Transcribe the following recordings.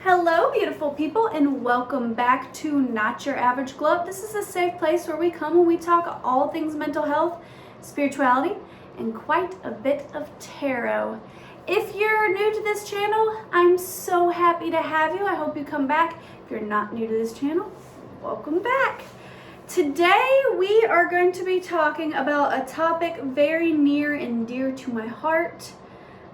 Hello, beautiful people, and welcome back to Not Your Average Glow Up. This is a safe place where we come and we talk all things mental health, spirituality, and quite a bit of tarot. If you're new to this channel, I'm so happy to have you. I hope you come back. If you're not new to this channel, welcome back. Today we are going to be talking about a topic very near and dear to my heart.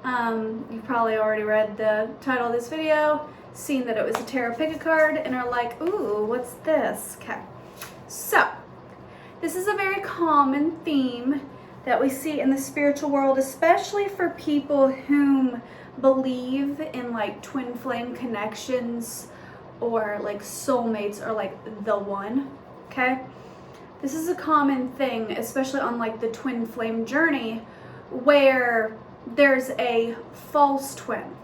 You've probably already read the title of this video, seen that it was a tarot pick a card, and are like, ooh, what's this? Okay, so this is a very common theme that we see in the spiritual world, especially for people whom believe in like twin flame connections or like soulmates or like the one. Okay, this is a common thing, especially on like the twin flame journey, where there's a false twin.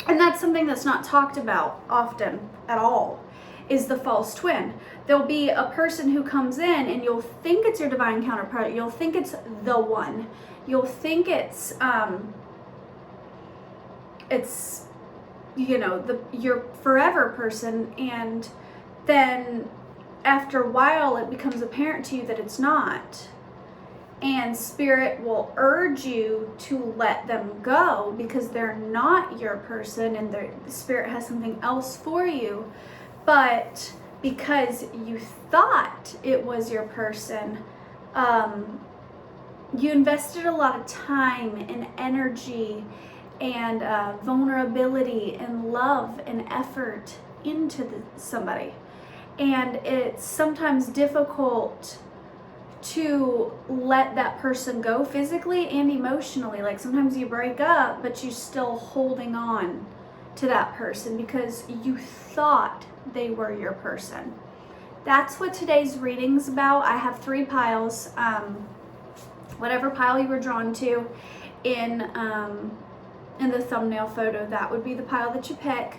And that's something that's not talked about often at all, is the false twin. There'll be a person who comes in and you'll think it's your divine counterpart. You'll think it's the one. You'll think it's your forever person, and then after a while it becomes apparent to you that it's not. And spirit will urge you to let them go because they're not your person, and the spirit has something else for you. But because you thought it was your person, you invested a lot of time and energy and vulnerability and love and effort into somebody. And it's sometimes difficult to let that person go physically and emotionally. Like sometimes you break up, but you're still holding on to that person because you thought they were your person. That's what today's reading's about. I have 3 piles. Whatever pile you were drawn to in the thumbnail photo, that would be the pile that you pick.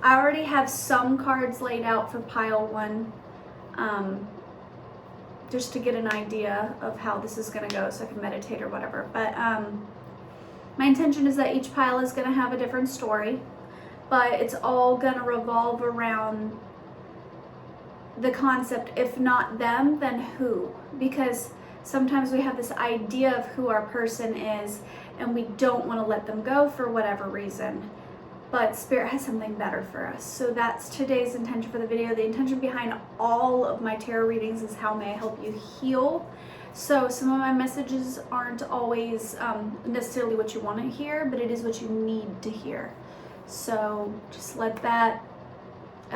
I already have some cards laid out for pile 1. Just to get an idea of how this is going to go so I can meditate or whatever. But my intention is that each pile is going to have a different story, but it's all going to revolve around the concept, if not them, then who? Because sometimes we have this idea of who our person is and we don't want to let them go for whatever reason. But spirit has something better for us. So that's today's intention for the video. The intention behind all of my tarot readings is how may I help you heal. So some of my messages aren't always necessarily what you want to hear, but it is what you need to hear. So just let that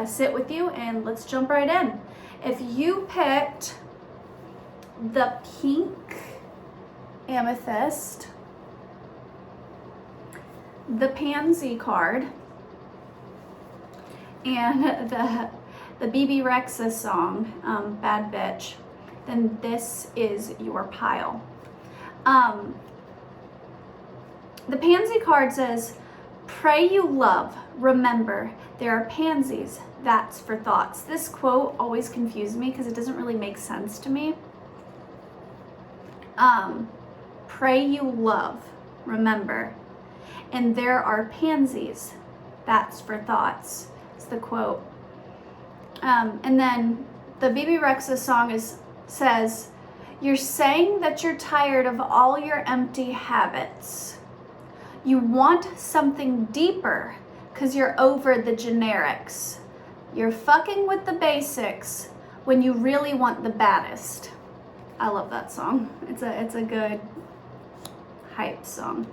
sit with you, and let's jump right in. If you picked the pink amethyst, the pansy card, and the Bebe Rexha song, Bad Bitch, then this is your pile. The pansy card says, pray you love, remember, there are pansies, that's for thoughts. This quote always confused me because it doesn't really make sense to me. Pray you love, remember, and there are pansies, that's for thoughts. It's the quote. And then the Bebe Rexha song says, you're saying that you're tired of all your empty habits. You want something deeper because you're over the generics. You're fucking with the basics when you really want the baddest. I love that song. It's a good hype song.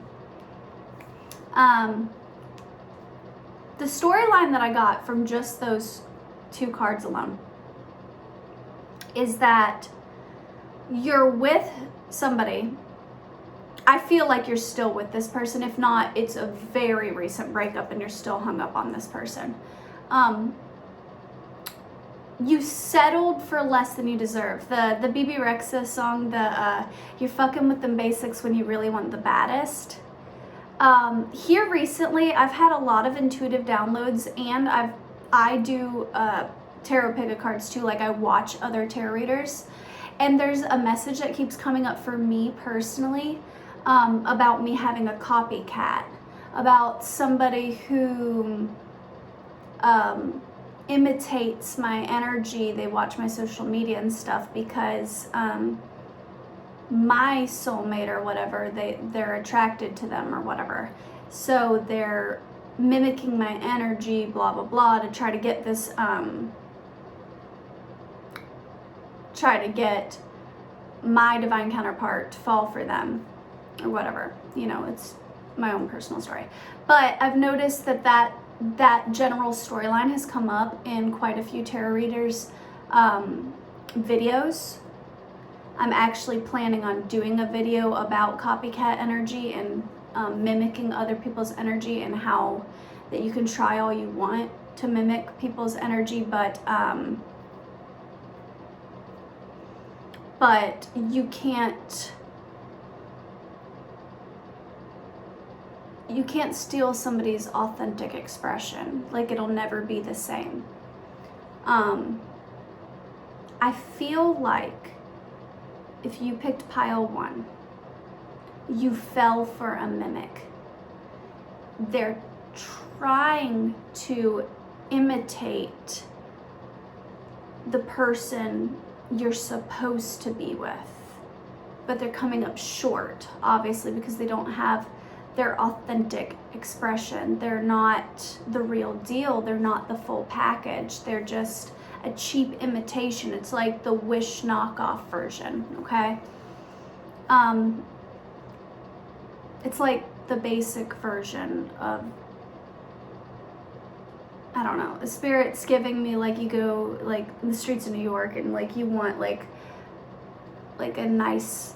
The storyline that I got from just those 2 cards alone is that you're with somebody. I feel like you're still with this person. If not, it's a very recent breakup and you're still hung up on this person. You settled for less than you deserve. The Bebe Rexha song, you're fucking with them basics when you really want the baddest. Here recently, I've had a lot of intuitive downloads, and I do tarot pick a cards too. Like I watch other tarot readers, and there's a message that keeps coming up for me personally about me having a copycat, about somebody who imitates my energy. They watch my social media and stuff because my soulmate or whatever, they're attracted to them or whatever. So they're mimicking my energy, blah, blah, blah, to try to get this, try to get my divine counterpart to fall for them or whatever. You know, it's my own personal story. But I've noticed that general storyline has come up in quite a few tarot readers' videos. I'm actually planning on doing a video about copycat energy and mimicking other people's energy, and how that you can try all you want to mimic people's energy, but you can't steal somebody's authentic expression. Like, it'll never be the same. I feel like if you picked pile 1, you fell for a mimic. They're trying to imitate the person you're supposed to be with, but they're coming up short, obviously, because they don't have their authentic expression. They're not the real deal. They're not the full package. They're just a cheap imitation. It's like the Wish knockoff version, okay? It's like the basic version of, I don't know, the spirit's giving me, like, you go like in the streets of New York and like you want like a nice,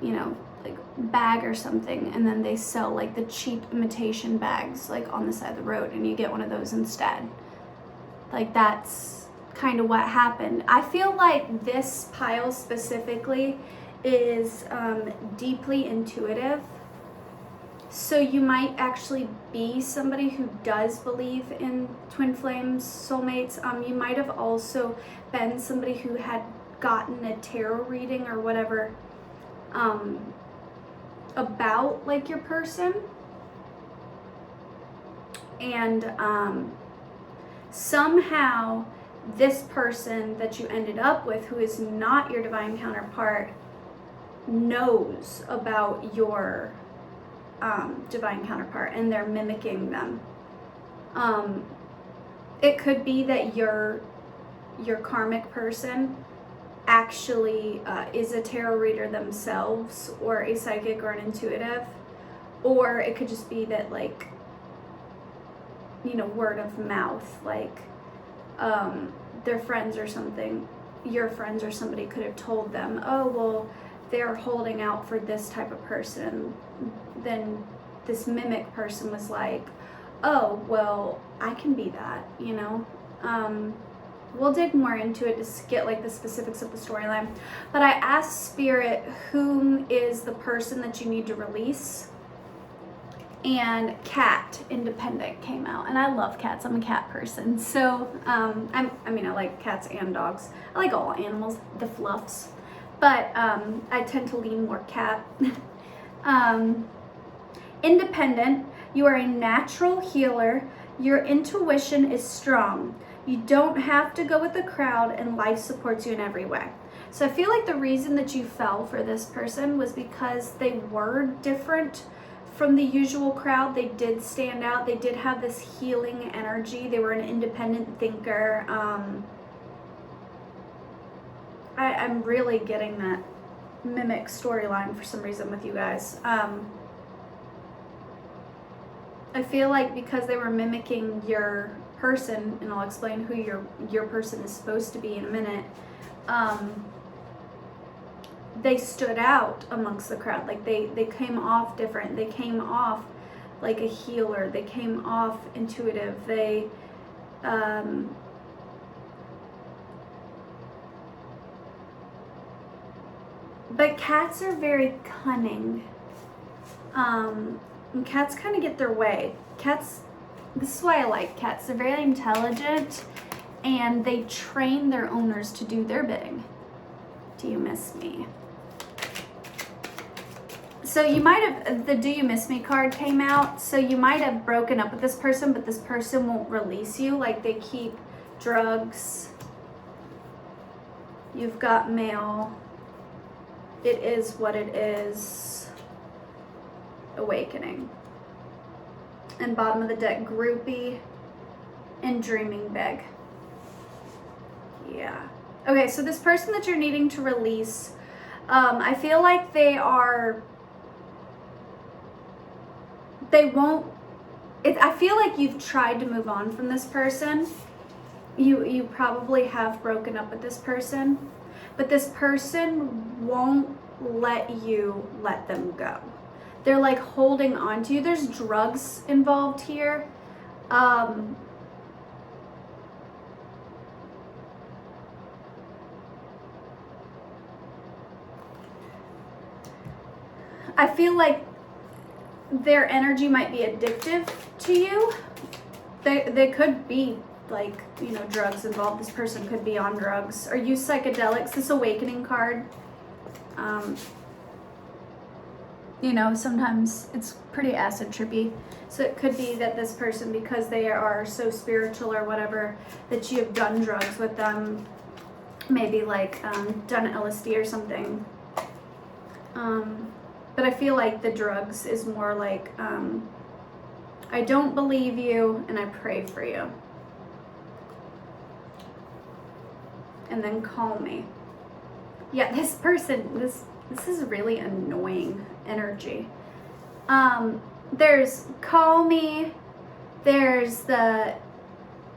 you know, like bag or something, and then they sell like the cheap imitation bags like on the side of the road, and you get one of those instead. Like, that's kind of what happened. I feel like this pile specifically is deeply intuitive. So you might actually be somebody who does believe in twin flames, soulmates. You might have also been somebody who had gotten a tarot reading or whatever about like your person. And somehow this person that you ended up with, who is not your divine counterpart, knows about your divine counterpart, and they're mimicking them. It could be that your karmic person actually is a tarot reader themselves, or a psychic, or an intuitive, or it could just be that, like, you know, word of mouth, like their friends or something, your friends or somebody could have told them, oh, well, they're holding out for this type of person. Then this mimic person was like, oh, well, I can be that, you know. We'll dig more into it to get like the specifics of the storyline. But I asked Spirit, whom is the person that you need to release? And Cat, Independent, came out. And I love cats. I'm a cat person. So, I like cats and dogs. I like all animals, the fluffs. But I tend to lean more cat. Independent, you are a natural healer. Your intuition is strong. You don't have to go with the crowd, and life supports you in every way. So I feel like the reason that you fell for this person was because they were different from the usual crowd. They did stand out. They did have this healing energy. They were an independent thinker. I'm really getting that mimic storyline for some reason with you guys. I feel like because they were mimicking your person, and I'll explain who your person is supposed to be in a minute, they stood out amongst the crowd. Like they came off different. They came off like a healer. They came off intuitive. They but cats are very cunning. And cats kind of get their way. Cats, this is why I like cats. They're very intelligent, and they train their owners to do their bidding. Do you miss me? So you might have, the Do You Miss Me card came out, so you might have broken up with this person, but this person won't release you. Like, they keep drugs. You've got mail. It is what it is. Awakening. And bottom of the deck, groupie and dreaming big. Yeah. Okay, so this person that you're needing to release, I feel like they won't, I feel like you've tried to move on from this person. You probably have broken up with this person, but this person won't let you let them go. They're like holding on to you. There's drugs involved here. I feel like their energy might be addictive to you. They could be like, you know, drugs involved. This person could be on drugs or use psychedelics. This awakening card, you know, sometimes it's pretty acid trippy. So it could be that this person, because they are so spiritual or whatever, that you have done drugs with them, maybe like done LSD or something. But I feel like the drugs is more like, I don't believe you and I pray for you. And then call me. Yeah, this person, this is really annoying energy. There's call me, there's the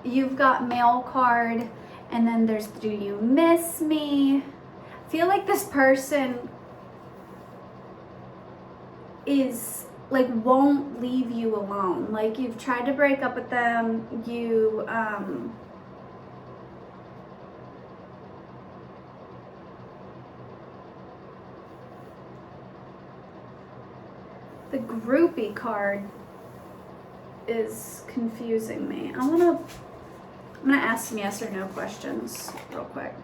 you've got mail card, and then there's do you miss me. I feel like this person is like won't leave you alone. Like, you've tried to break up with them, you the groupie card is confusing me. I'm gonna ask some yes or no questions real quick.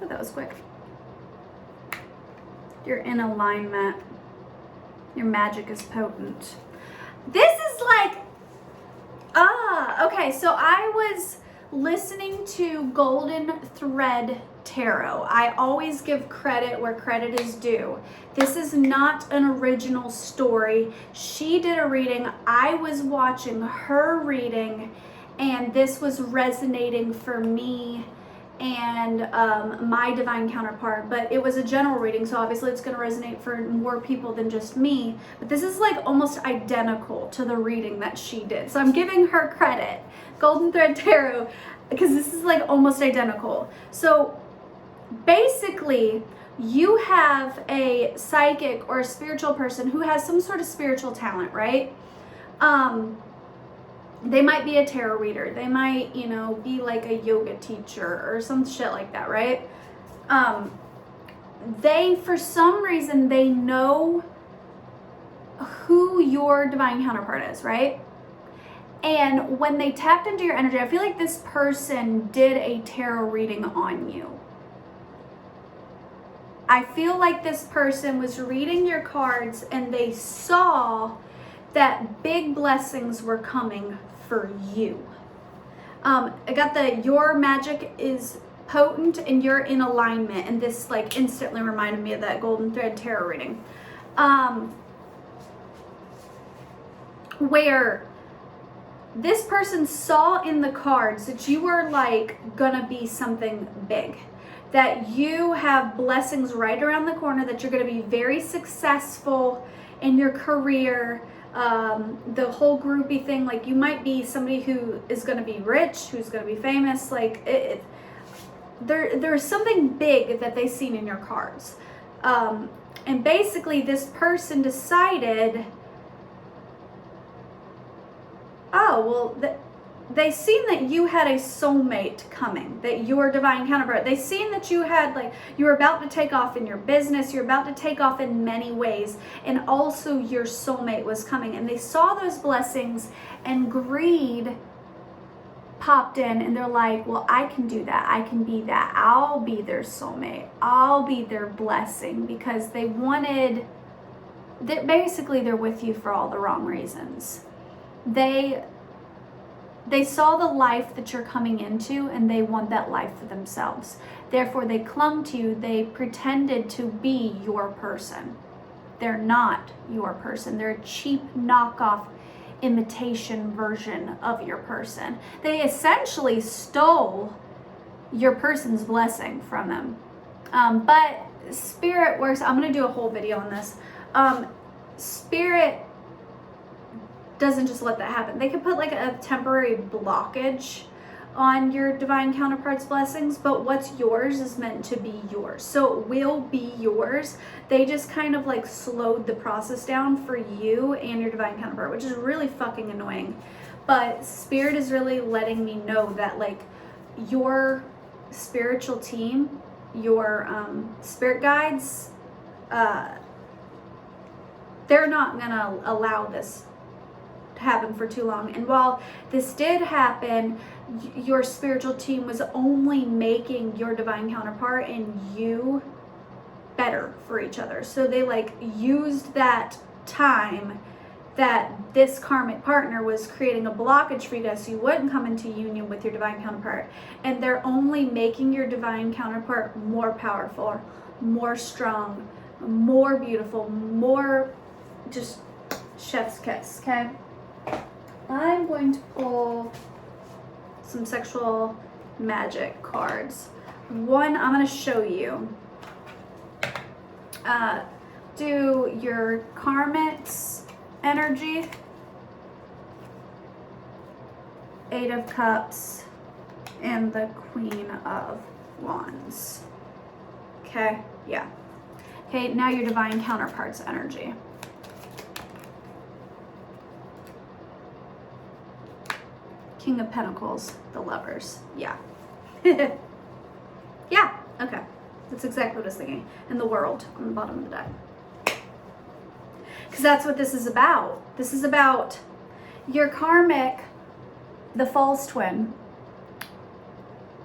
Oh, that was quick. You're in alignment. Your magic is potent. This is like, okay, so I was listening to Golden Thread Tarot. I always give credit where credit is due. This is not an original story. She did a reading. I was watching her reading, and this was resonating for me and my divine counterpart, but it was a general reading, so obviously it's going to resonate for more people than just me. But this is like almost identical to the reading that she did, so I'm giving her credit, Golden Thread Tarot, because this is like almost identical. So basically, you have a psychic or a spiritual person who has some sort of spiritual talent, right? They might be a tarot reader. They might, you know, be like a yoga teacher or some shit like that, right? They, for some reason, they know who your divine counterpart is, right? And when they tapped into your energy, I feel like this person did a tarot reading on you. I feel like this person was reading your cards and they saw that big blessings were coming for you. I got the your magic is potent and you're in alignment, and this like instantly reminded me of that Golden Thread Tarot reading. Where this person saw in the cards that you were like gonna be something big, that you have blessings right around the corner, that you're gonna be very successful in your career. The whole groupie thing, like you might be somebody who is going to be rich, who's going to be famous, like there's something big that they've seen in your cards. And basically this person decided, oh, well, they seen that you had a soulmate coming, that your divine counterpart, they seen that you had, like, you were about to take off in your business, you're about to take off in many ways, and also your soulmate was coming, and they saw those blessings, and greed popped in and they're like, well, I can do that. I can be that. I'll be their soulmate. I'll be their blessing, because they wanted that. Basically, they're with you for all the wrong reasons. They saw the life that you're coming into and they want that life for themselves. Therefore, they clung to you. They pretended to be your person. They're not your person. They're a cheap knockoff imitation version of your person. They essentially stole your person's blessing from them. But spirit works. I'm going to do a whole video on this. Spirit doesn't just let that happen. They could put like a temporary blockage on your divine counterpart's blessings, but what's yours is meant to be yours. So it will be yours. They just kind of like slowed the process down for you and your divine counterpart, which is really fucking annoying. But Spirit is really letting me know that like your spiritual team, your spirit guides, they're not gonna allow this to happen for too long. And while this did happen, your spiritual team was only making your divine counterpart and you better for each other. So they like used that time that this karmic partner was creating a blockage for you guys so you wouldn't come into union with your divine counterpart, and they're only making your divine counterpart more powerful, more strong, more beautiful, more just chef's kiss. Okay, I'm going to pull some sexual magic cards. One, I'm going to show you. Do your karmic's energy, 8 of Cups, and the Queen of Wands. Okay, yeah. Okay, now your divine counterpart's energy. King of Pentacles, the Lovers. Yeah. Yeah, okay. That's exactly what I was thinking. And the World on the bottom of the deck. Because that's what this is about. This is about your karmic, the false twin,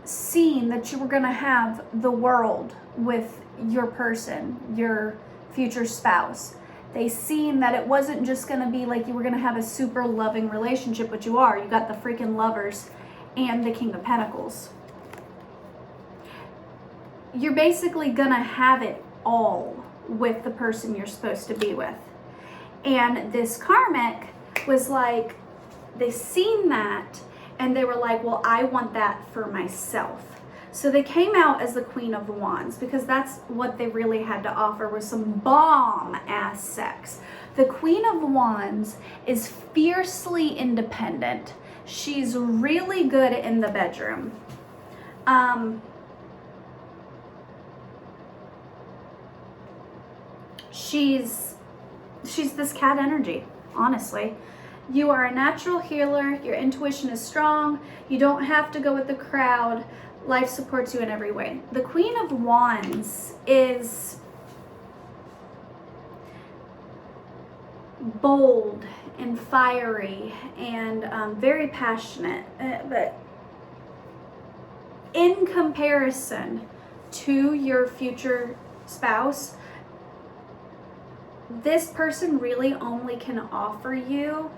seeing that you were going to have the world with your person, your future spouse. They seen that it wasn't just going to be like you were going to have a super loving relationship, but you are. You got the freaking Lovers and the King of Pentacles. You're basically going to have it all with the person you're supposed to be with. And this karmic was like, they seen that and they were like, well, I want that for myself. So they came out as the Queen of Wands because that's what they really had to offer, was some bomb ass sex. The Queen of Wands is fiercely independent. She's really good in the bedroom. She's this cat energy, honestly. You are a natural healer. Your intuition is strong. You don't have to go with the crowd. Life supports you in every way. The Queen of Wands is bold and fiery and very passionate. But in comparison to your future spouse, this person really only can offer you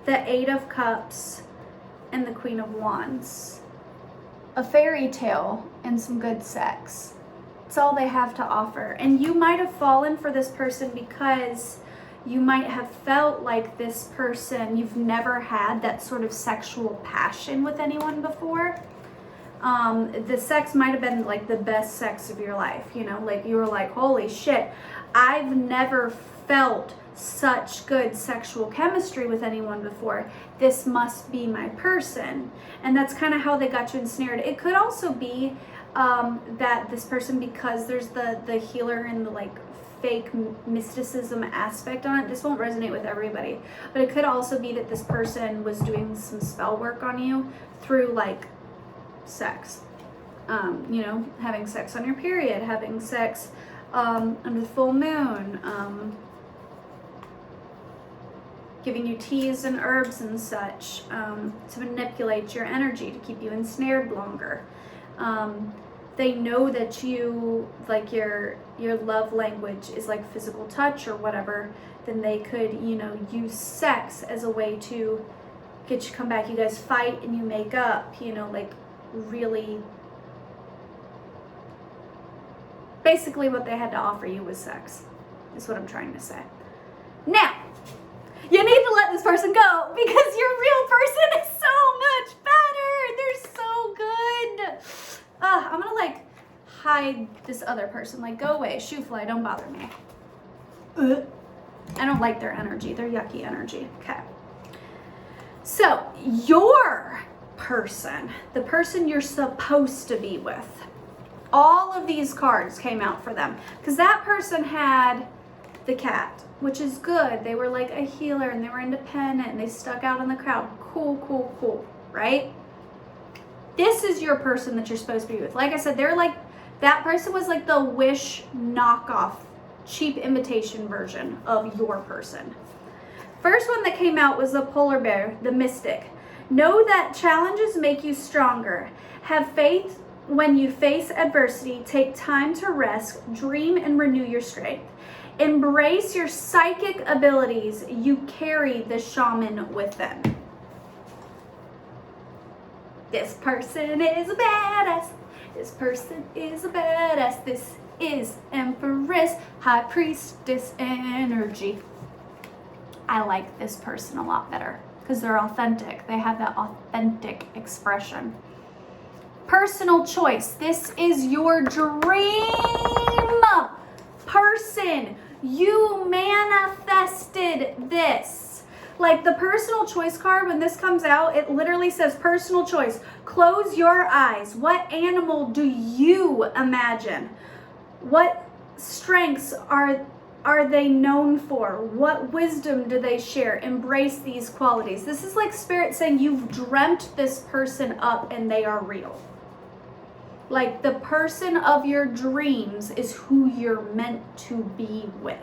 the 8 of Cups and the Queen of Wands. A fairy tale and some good sex. It's all they have to offer. And you might have fallen for this person because you might have felt like this person, you've never had that sort of sexual passion with anyone before. The sex might have been like the best sex of your life, you know, like you were like, holy shit, I've never felt such good sexual chemistry with anyone before. This must be my person. And that's kind of how they got you ensnared. It could also be that this person, because there's the healer and the like fake mysticism aspect on it, this won't resonate with everybody, but it could also be that this person was doing some spell work on you through like sex, you know, having sex on your period, having sex under the full moon, giving you teas and herbs and such to manipulate your energy, to keep you ensnared longer. They know that you, like your love language is like physical touch or whatever, then they could, use sex as a way to get you to come back. You guys fight and you make up, like really, basically what they had to offer you was sex, is what I'm trying to say. Now, you need to let this person go because your real person is so much better. They're so good. I'm gonna like hide this other person. Like, go away, shoo fly, don't bother me. I don't like their energy. They're yucky energy. Okay. So your person, the person you're supposed to be with, all of these cards came out for them because that person had the cat, which is good. They were like a healer and they were independent and they stuck out in the crowd. Cool, right? This is your person that you're supposed to be with. Like I said, they're like, that person was like the Wish knockoff, cheap imitation version of your person. First one that came out was the polar bear, the mystic. Know that challenges make you stronger. Have faith when you face adversity. Take time to rest, dream, and renew your strength. Embrace your psychic abilities. You carry the shaman within. This person is a badass. This person is a badass. This is Empress, High Priestess energy. I like this person a lot better because they're authentic. They have that authentic expression. Personal choice. This is your dream person. You manifested this. Like the personal choice card, when this comes out, it literally says personal choice. Close your eyes. What animal do you imagine? What strengths are they known for? What wisdom do they share? Embrace these qualities. This is like Spirit saying you've dreamt this person up and they are real. Like the person of your dreams is who you're meant to be with.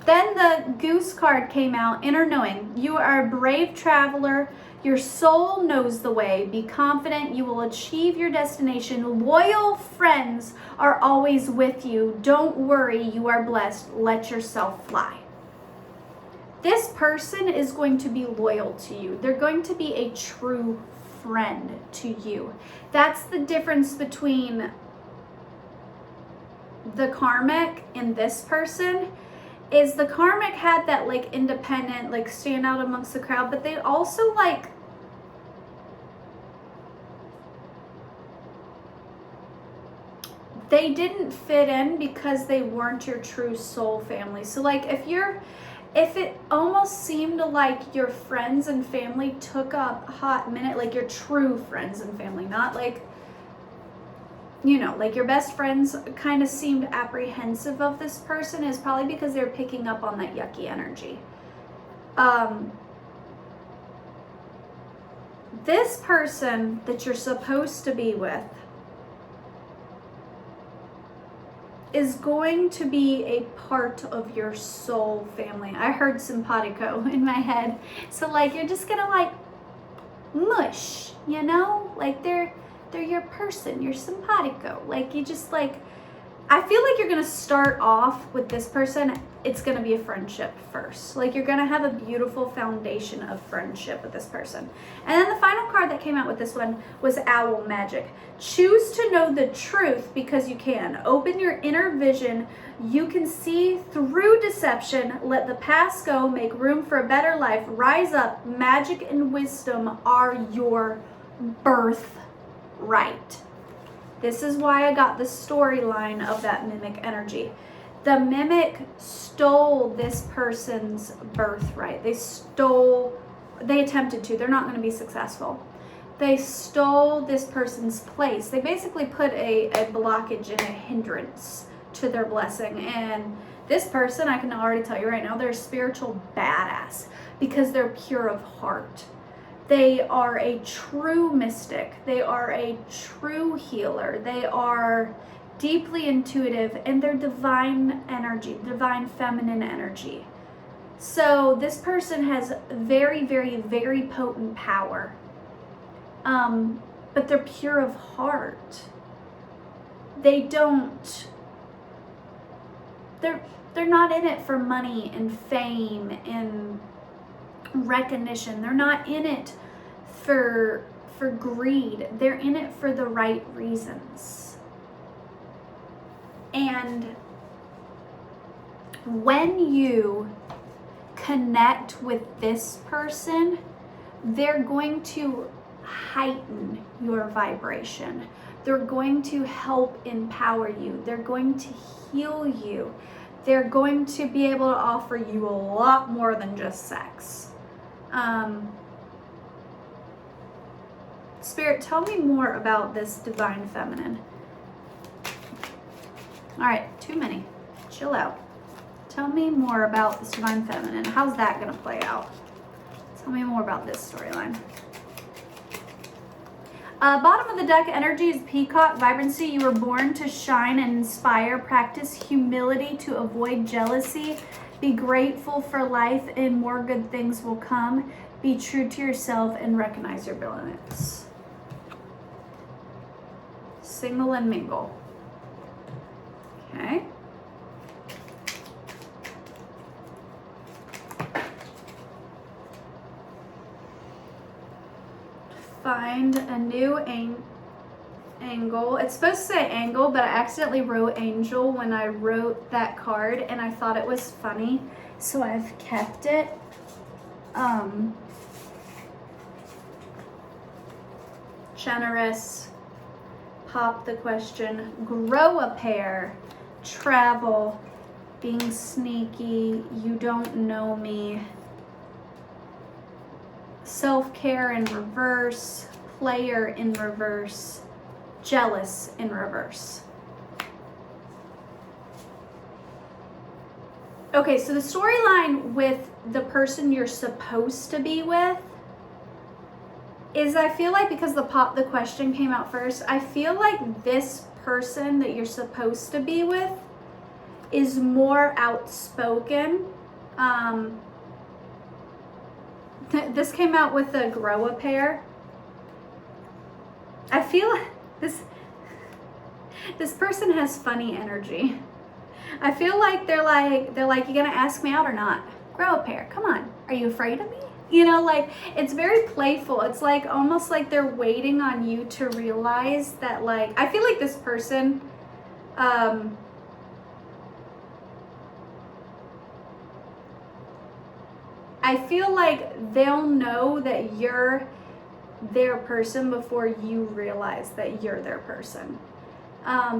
Then the Goose card came out, Inner Knowing. You are a brave traveler. Your soul knows the way. Be confident you will achieve your destination. Loyal friends are always with you. Don't worry, you are blessed. Let yourself fly. This person is going to be loyal to you. They're going to be a true friend to you. That's the difference between the karmic and this person. Is the karmic had that like independent, like stand out amongst the crowd, but they also like they didn't fit in because they weren't your true soul family. So like if it almost seemed like your friends and family took up a hot minute, like your true friends and family, not like, like your best friends kind of seemed apprehensive of this person, is probably because they're picking up on that yucky energy. This person that you're supposed to be with is going to be a part of your soul family. I heard simpatico in my head. So like you're just gonna like mush, like they're your person, you're simpatico. Like you just like, I feel like you're gonna start off with this person, it's gonna be a friendship first. Like you're gonna have a beautiful foundation of friendship with this person. And then the final card that came out with this one was Owl Magic. Choose to know the truth because you can. Open your inner vision. You can see through deception. Let the past go. Make room for a better life. Rise up. Magic and wisdom are your birthright. This is why I got the storyline of that mimic energy. The mimic stole this person's birthright. They attempted to. They're not going to be successful. They stole this person's place. They basically put a blockage and a hindrance to their blessing. And this person, I can already tell you right now, they're a spiritual badass because they're pure of heart. They are a true mystic. They are a true healer. They are deeply intuitive, and they're divine energy, divine feminine energy. So this person has very, very, very potent power. But they're pure of heart. They're not in it for money and fame and recognition. They're not in it for greed. They're in it for the right reasons. And when you connect with this person, they're going to heighten your vibration. They're going to help empower you. They're going to heal you. They're going to be able to offer you a lot more than just sex. Spirit, tell me more about this divine feminine. All right, too many. Chill out. Tell me more about this divine feminine. How's that going to play out? Tell me more about this storyline. Bottom of the deck energy is peacock vibrancy. You were born to shine and inspire. Practice humility to avoid jealousy. Be grateful for life and more good things will come. Be true to yourself and recognize your limits. Single and mingle. Okay. Find a new angle. It's supposed to say angle, but I accidentally wrote angel when I wrote that card, and I thought it was funny, so I've kept it. Generous. Pop the question. Grow a pair. Travel. Being sneaky. You don't know me. Self-care in reverse, player in reverse, jealous in reverse. Okay, so the storyline with the person you're supposed to be with is, I feel like, because the question came out first, I feel like this person that you're supposed to be with is more outspoken. This came out with a grow a pair. I feel this person has funny energy. I feel like they're like, you gonna ask me out or not? Grow a pair. Come on. Are you afraid of me? You know, like, it's very playful. It's like almost like they're waiting on you to realize that, like, I feel like this person I feel like they'll know that you're their person before you realize that you're their person.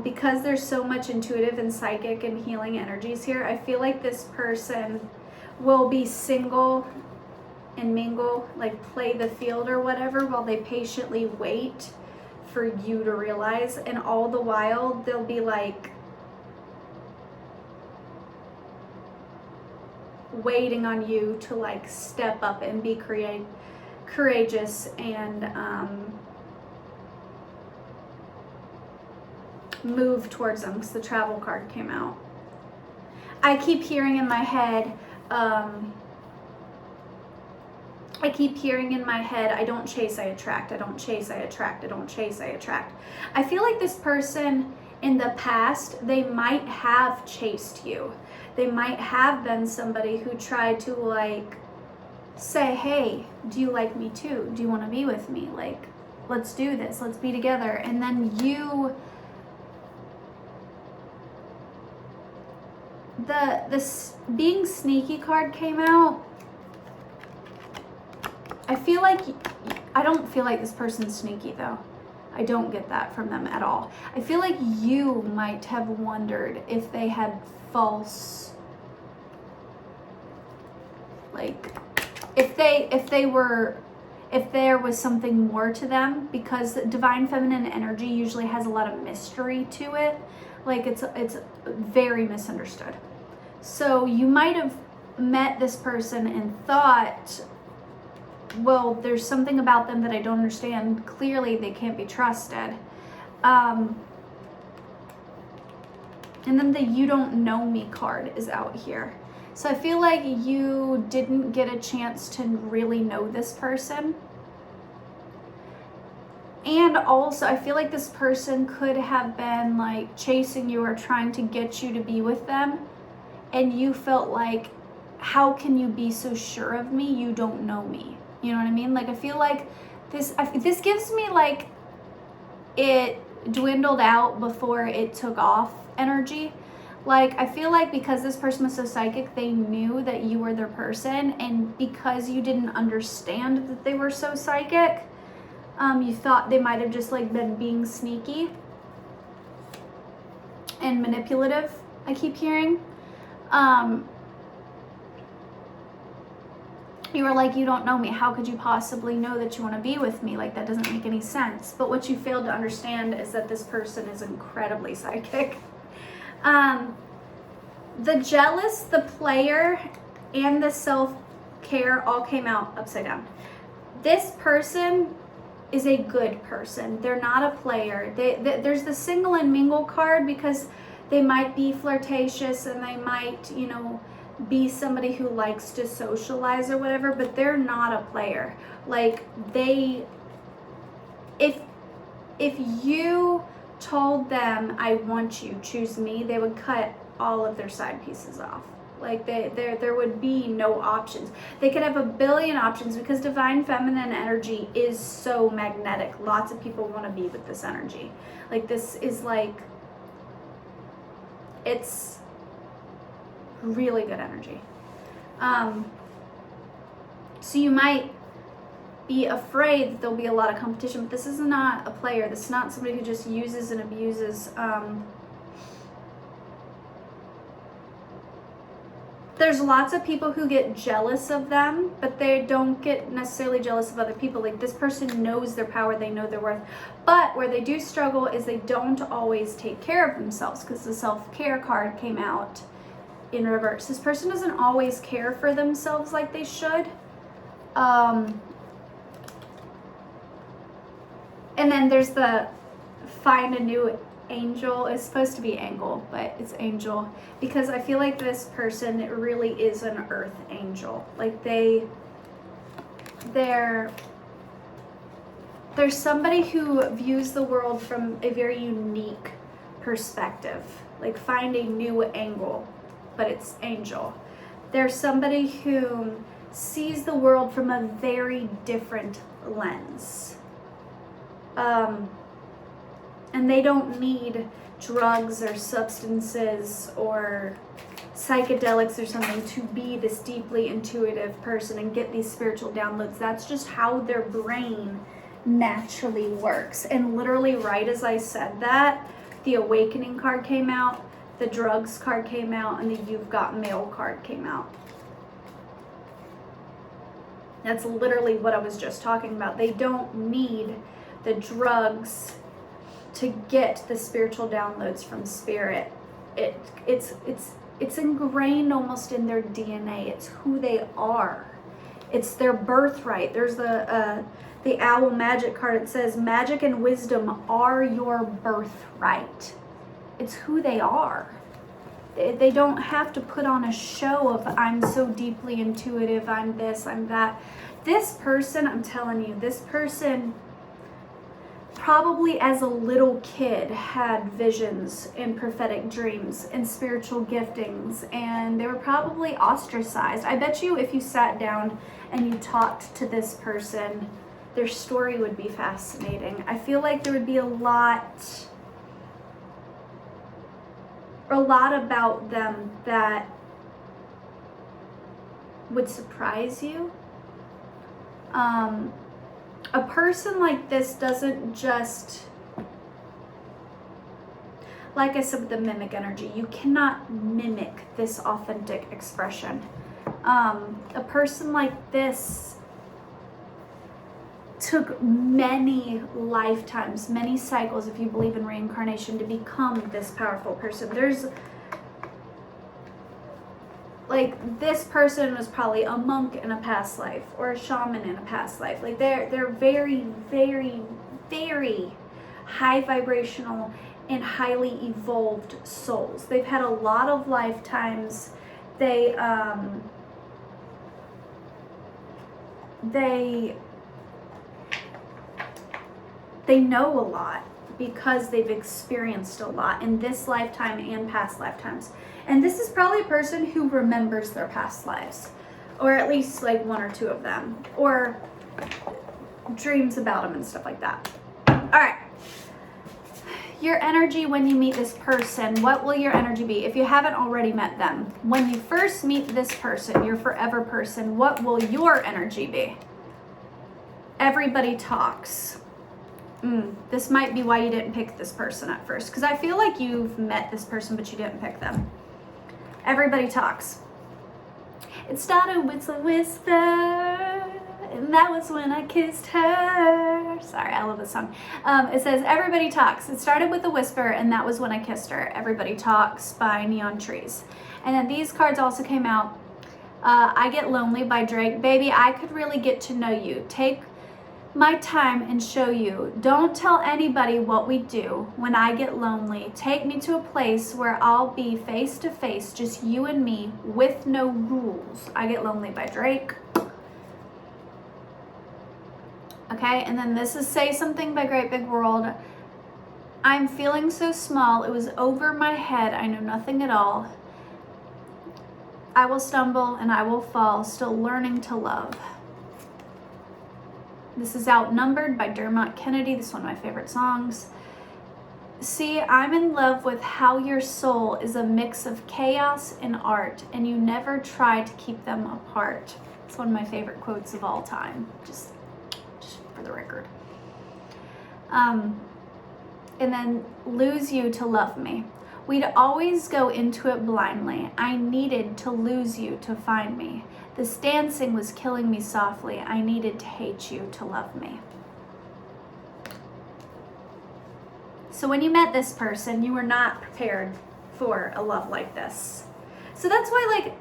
Because there's so much intuitive and psychic and healing energies here, I feel like this person will be single and mingle, like play the field or whatever, while they patiently wait for you to realize. And all the while, they'll be like waiting on you to like step up and be courageous and move towards them, because the travel card came out. I keep hearing in my head, I don't chase, I attract. I don't chase, I attract. I don't chase, I attract. I feel like this person in the past, they might have chased you. They might have been somebody who tried to like say, hey, do you like me too? Do you want to be with me? Like, let's do this. Let's be together. And then this being sneaky card came out. I don't feel like this person's sneaky though. I don't get that from them at all. I feel like you might have wondered if they had false, like, if there was something more to them, because divine feminine energy usually has a lot of mystery to it. Like, it's very misunderstood. So you might have met this person and thought, well, there's something about them that I don't understand. Clearly, they can't be trusted. And then the you don't know me card is out here. So I feel like you didn't get a chance to really know this person. And also, I feel like this person could have been like chasing you or trying to get you to be with them. And you felt like, how can you be so sure of me? You don't know me. You know what I mean? Like, I feel like this gives me like it dwindled out before it took off energy. Like, I feel like because this person was so psychic, they knew that you were their person. And because you didn't understand that they were so psychic, you thought they might have just like been being sneaky and manipulative, I keep hearing. You were like, you don't know me. How could you possibly know that you want to be with me? Like, that doesn't make any sense. But what you failed to understand is that this person is incredibly psychic. The jealous, the player, and the self-care all came out upside down. This person is a good person. They're not a player. There's the single and mingle card because they might be flirtatious and they might, you know, be somebody who likes to socialize or whatever, but they're not a player. Like, if you told them, I want you, choose me, they would cut all of their side pieces off. Like, there would be no options. They could have a billion options because divine feminine energy is so magnetic. Lots of people want to be with this energy. Like, this is like, it's really good energy. So you might be afraid that there'll be a lot of competition, but this is not a player. This is not somebody who just uses and abuses. There's lots of people who get jealous of them, but they don't get necessarily jealous of other people. Like, this person knows their power, they know their worth. But where they do struggle is they don't always take care of themselves because the self-care card came out in reverse. This person doesn't always care for themselves like they should. And then there's the find a new angel. It's supposed to be angle, but it's angel because I feel like this person really is an earth angel. Like, there's somebody who views the world from a very unique perspective. Like, find a new angle, but it's angel. There's somebody who sees the world from a very different lens. And they don't need drugs or substances or psychedelics or something to be this deeply intuitive person and get these spiritual downloads. That's just how their brain naturally works. And literally right as I said that, the awakening card came out, the drugs card came out, and the you've got mail card came out. That's literally what I was just talking about. They don't need the drugs to get the spiritual downloads from spirit. It's ingrained almost in their DNA. It's who they are. It's their birthright. There's the owl magic card. It says magic and wisdom are your birthright. It's who they are. They don't have to put on a show of I'm so deeply intuitive, I'm this, I'm that. This person, I'm telling you, this person probably as a little kid had visions and prophetic dreams and spiritual giftings, and they were probably ostracized. I bet you if you sat down and you talked to this person, their story would be fascinating. I feel like there would be a lot about them that would surprise you. A person like this doesn't just, like I said with the mimic energy, you cannot mimic this authentic expression. A person like this took many lifetimes, many cycles, if you believe in reincarnation, to become this powerful person. There's, like, this person was probably a monk in a past life or a shaman in a past life. Like, they're very, very, very high vibrational and highly evolved souls. They've had a lot of lifetimes. they know a lot because they've experienced a lot in this lifetime and past lifetimes. And this is probably a person who remembers their past lives, or at least like one or two of them, or dreams about them and stuff like that. All right. Your energy when you meet this person, what will your energy be? If you haven't already met them, when you first meet this person, your forever person, what will your energy be? Everybody talks. This might be why you didn't pick this person at first, because I feel like you've met this person, but you didn't pick them. Everybody talks. It started with a whisper, and that was when I kissed her. Sorry, I love this song. It says, everybody talks. It started with a whisper, and that was when I kissed her. Everybody Talks by Neon Trees. And then these cards also came out. I Get Lonely by Drake. Baby, I could really get to know you. Take my time and show you. Don't tell anybody what we do. When I get lonely, take me to a place where I'll be face to face, just you and me, with no rules. I Get Lonely by Drake. Okay, and then this is Say Something by Great Big World. I'm feeling so small, it was over my head, I know nothing at all. I will stumble and I will fall, still learning to love. This is Outnumbered by Dermot Kennedy. This is one of my favorite songs. See, I'm in love with how your soul is a mix of chaos and art, and you never try to keep them apart. It's one of my favorite quotes of all time, just for the record. And then Lose You to Love Me. We'd always go into it blindly. I needed to lose you to find me. This dancing was killing me softly. I needed to hate you to love me. So when you met this person, you were not prepared for a love like this. So that's why, like,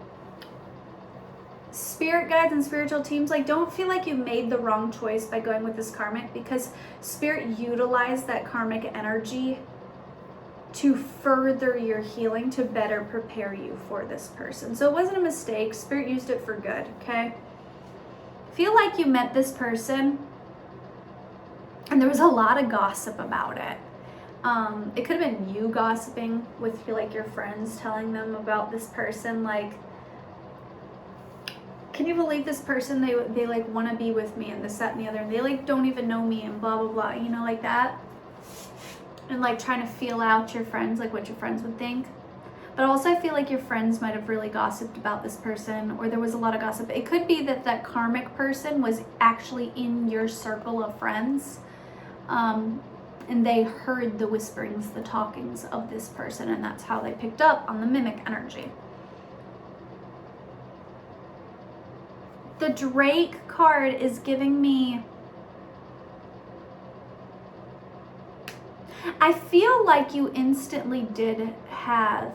spirit guides and spiritual teams, like, don't feel like you made the wrong choice by going with this karmic, because spirit utilized that karmic energy to further your healing, to better prepare you for this person. So it wasn't a mistake. Spirit used it for good, okay? Feel like you met this person and there was a lot of gossip about it. It could have been you gossiping with your friends, telling them about this person, like, can you believe this person, they like want to be with me and this, that, and the other, and they like don't even know me and blah, blah, blah, you know, like that. And like trying to feel out your friends, like what your friends would think. But also I feel like your friends might have really gossiped about this person, or there was a lot of gossip. It could be that that karmic person was actually in your circle of friends, and they heard the whisperings, the talkings of this person, and that's how they picked up on the mimic energy. The Drake card is giving me, I feel like you instantly did have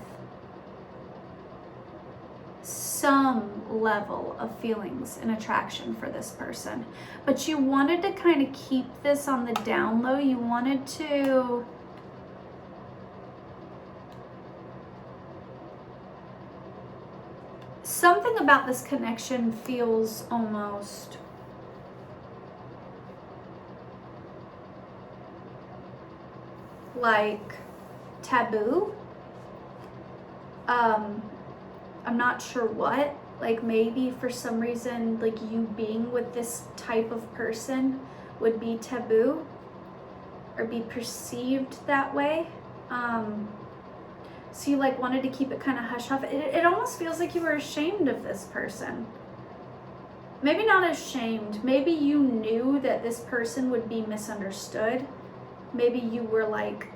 some level of feelings and attraction for this person, but you wanted to kind of keep this on the down low. You wanted to something about this connection feels almost like taboo. I'm not sure what, like maybe for some reason, like you being with this type of person would be taboo or be perceived that way. So you like wanted to keep it kind of hush hush. It almost feels like you were ashamed of this person. Maybe not ashamed. Maybe you knew that this person would be misunderstood. Maybe you were like,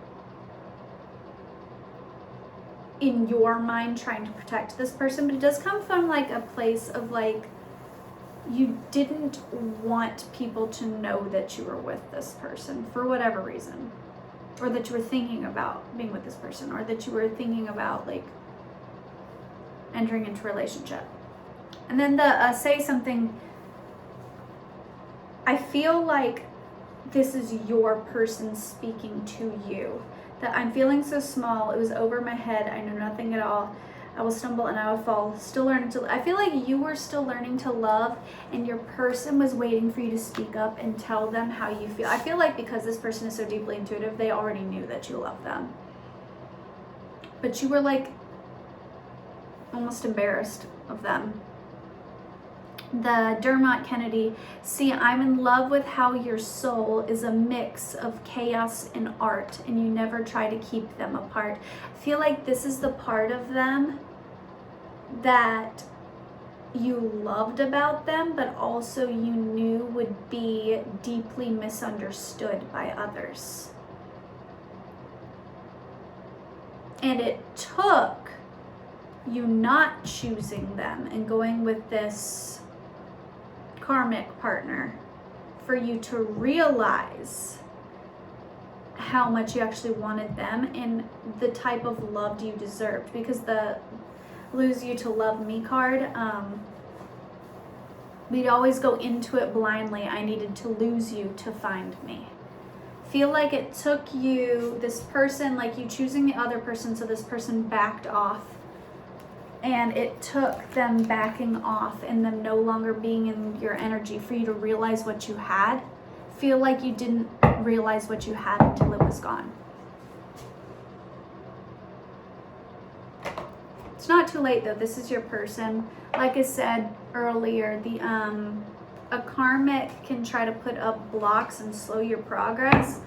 in your mind, trying to protect this person, but it does come from like a place of like, you didn't want people to know that you were with this person for whatever reason, or that you were thinking about being with this person, or that you were thinking about like entering into a relationship. And then the Say Something, I feel like this is your person speaking to you. That I'm feeling so small, it was over my head, I know nothing at all. I will stumble and I will fall. Still learning to, I feel like you were still learning to love, and your person was waiting for you to speak up and tell them how you feel. I feel like because this person is so deeply intuitive, they already knew that you love them. But you were like almost embarrassed of them. The Dermot Kennedy, see, I'm in love with how your soul is a mix of chaos and art, and you never try to keep them apart. I feel like this is the part of them that you loved about them, but also you knew would be deeply misunderstood by others. And it took you not choosing them and going with this karmic partner for you to realize how much you actually wanted them and the type of love you deserved. Because the lose you to love me card, we'd always go into it blindly. I needed to lose you to find me. Feel like it took you, this person, like you choosing the other person, so this person backed off. And it took them backing off and them no longer being in your energy for you to realize what you had. Feel like you didn't realize what you had until it was gone. It's not too late though. This is your person. Like I said earlier, a karmic can try to put up blocks and slow your progress,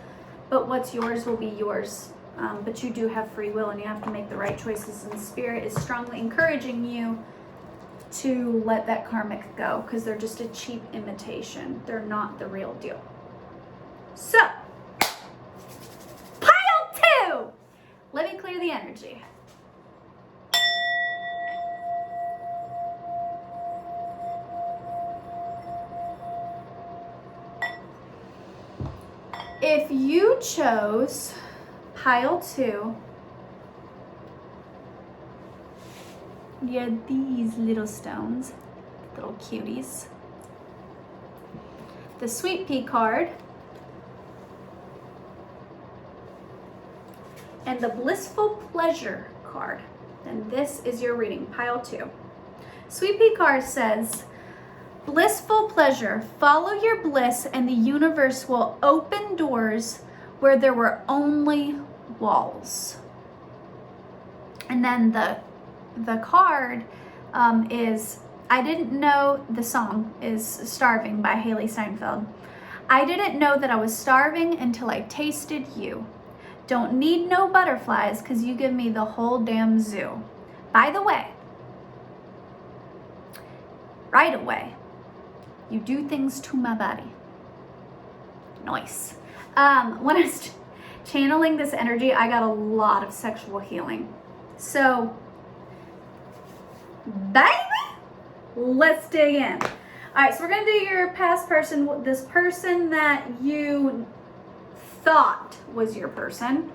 but what's yours will be yours. But you do have free will and you have to make the right choices, and Spirit is strongly encouraging you to let that karmic go because they're just a cheap imitation. They're not the real deal. So, pile 2! Let me clear the energy. If you chose pile 2, you had these little stones, little cuties. The Sweet Pea card and the Blissful Pleasure card. And this is your reading, pile 2. Sweet Pea card says, blissful pleasure, follow your bliss and the universe will open doors where there were only walls. And then the card is, I didn't know, the song is Starving by Haley Steinfeld. I didn't know that I was starving until I tasted you. Don't need no butterflies because you give me the whole damn zoo. By the way, right away, you do things to my body. Nice. When I was channeling this energy, I got a lot of sexual healing. So, baby, let's dig in. All right, so we're gonna do your past person, this person that you thought was your person.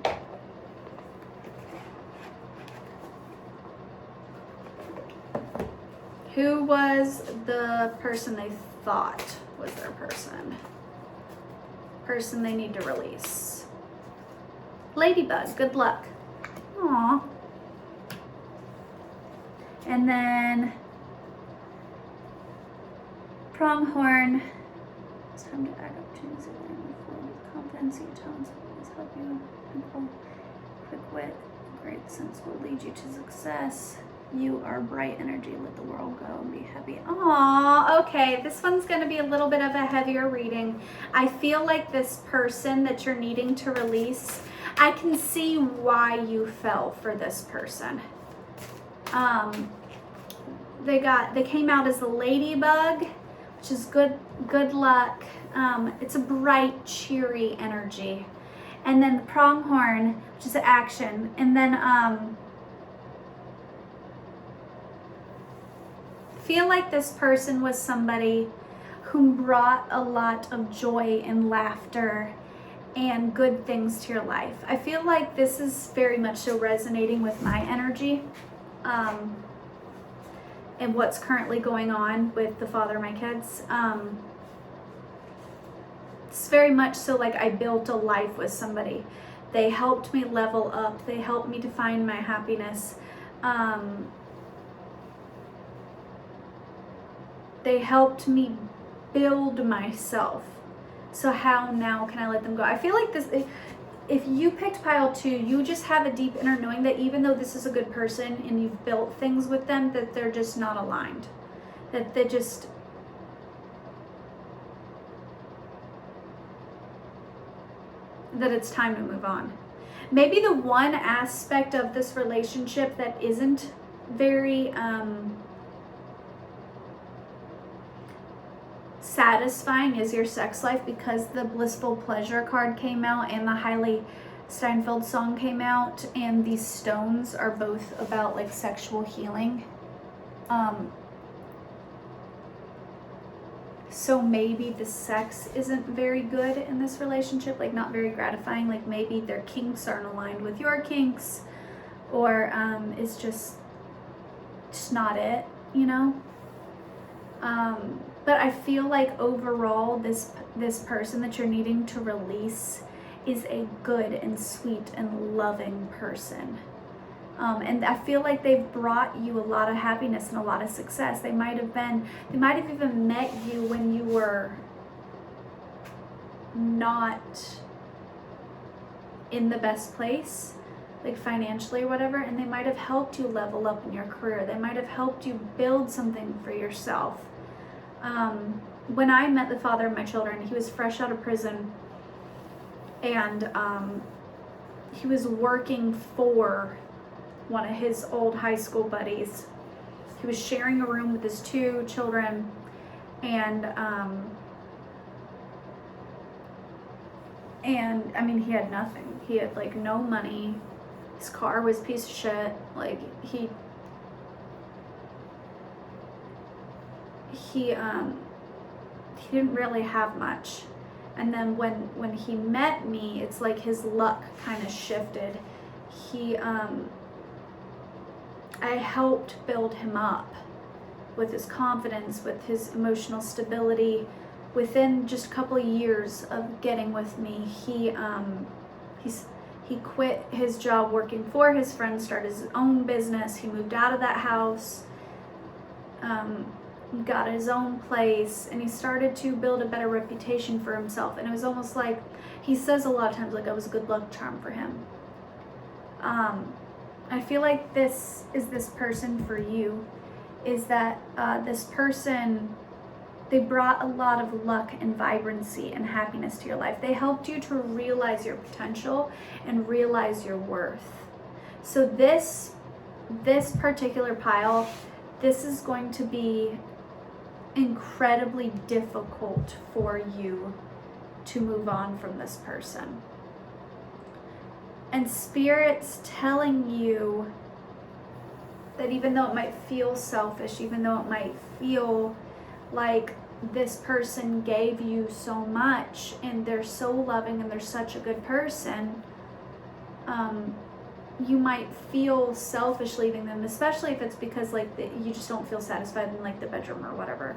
Who was the person they thought was their person? Person they need to release. Ladybug, good luck. Aww. And then Pronghorn. It's time to act up to New Zealand with confidence. Your tones will always help you. Simple, quick wit, great sense will lead you to success. You are bright energy. Let the world go and be happy. Aww, okay. This one's going to be a little bit of a heavier reading. I feel like this person that you're needing to release, I can see why you fell for this person. They came out as the ladybug, which is good luck. It's a bright, cheery energy. And then the pronghorn, which is action. And then feel like this person was somebody who brought a lot of joy and laughter and good things to your life. I feel like this is very much so resonating with my energy and what's currently going on with the father of my kids. It's very much so like I built a life with somebody. They helped me level up. They helped me to find my happiness. They helped me build myself. So how now can I let them go? I feel like this, if you picked pile 2, you just have a deep inner knowing that even though this is a good person and you've built things with them, that they're just not aligned. That they just, that it's time to move on. Maybe the one aspect of this relationship that isn't very satisfying is your sex life, because the blissful pleasure card came out and the Hailey Steinfeld song came out, and these stones are both about like sexual healing. So maybe the sex isn't very good in this relationship, like not very gratifying, like maybe their kinks aren't aligned with your kinks, or it's just not it, you know? But I feel like overall this person that you're needing to release is a good and sweet and loving person. And I feel like they've brought you a lot of happiness and a lot of success. They might have even met you when you were not in the best place, like financially or whatever, and they might have helped you level up in your career. They might have helped you build something for yourself. When I met the father of my children, he was fresh out of prison, and he was working for one of his old high school buddies. He was sharing a room with his 2 children, and I mean, he had nothing. He had like no money. His car was a piece of shit. Like he didn't really have much. And then when he met me, it's like his luck kind of shifted. I helped build him up with his confidence, with his emotional stability. Within just a couple of years of getting with me, he quit his job working for his friend, started his own business. He moved out of that house, got his own place, and he started to build a better reputation for himself. And it was almost like, he says a lot of times, like I was a good luck charm for him. I feel like this is this person for you, is that this person, they brought a lot of luck and vibrancy and happiness to your life. They helped you to realize your potential and realize your worth. So this particular pile, this is going to be incredibly difficult for you to move on from this person. And Spirit's telling you that even though it might feel selfish, even though it might feel like this person gave you so much and they're so loving and they're such a good person, you might feel selfish leaving them, especially if it's because like you just don't feel satisfied in like the bedroom or whatever.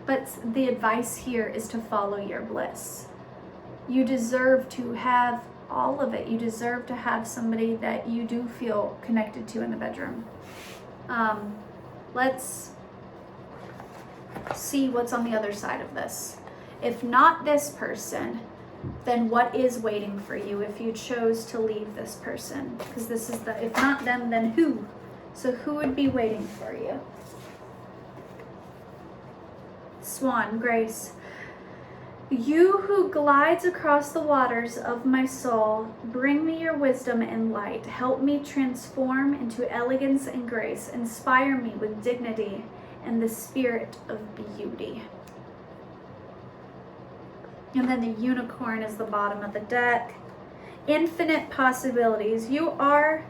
But the advice here is to follow your bliss. You deserve to have all of it. You deserve to have somebody that you do feel connected to in the bedroom. Let's see what's on the other side of this. If not this person, then what is waiting for you if you chose to leave this person? Because this is the, if not them, then who? So who would be waiting for you? Swan, Grace. You who glides across the waters of my soul, bring me your wisdom and light. Help me transform into elegance and grace. Inspire me with dignity and the spirit of beauty. And then the unicorn is the bottom of the deck. Infinite possibilities. You are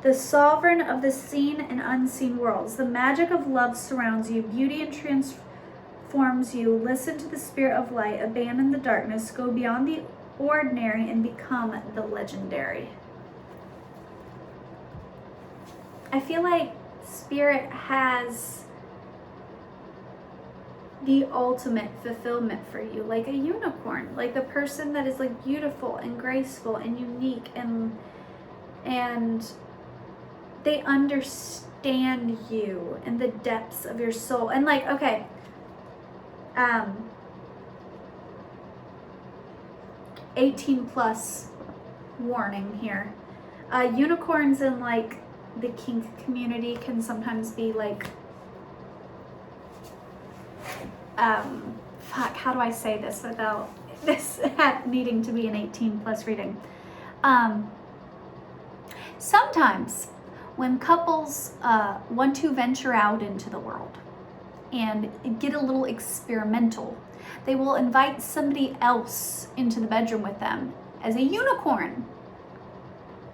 the sovereign of the seen and unseen worlds. The magic of love surrounds you. Beauty and transforms you. Listen to the spirit of light. Abandon the darkness. Go beyond the ordinary and become the legendary. I feel like Spirit has the ultimate fulfillment for you, like a unicorn, like the person that is like beautiful and graceful and unique and and they understand you and the depths of your soul. And like, okay, 18 plus warning here. Unicorns in like the kink community can sometimes be like, how do I say this without this needing to be an 18 plus reading? Sometimes when couples want to venture out into the world and get a little experimental, they will invite somebody else into the bedroom with them as a unicorn.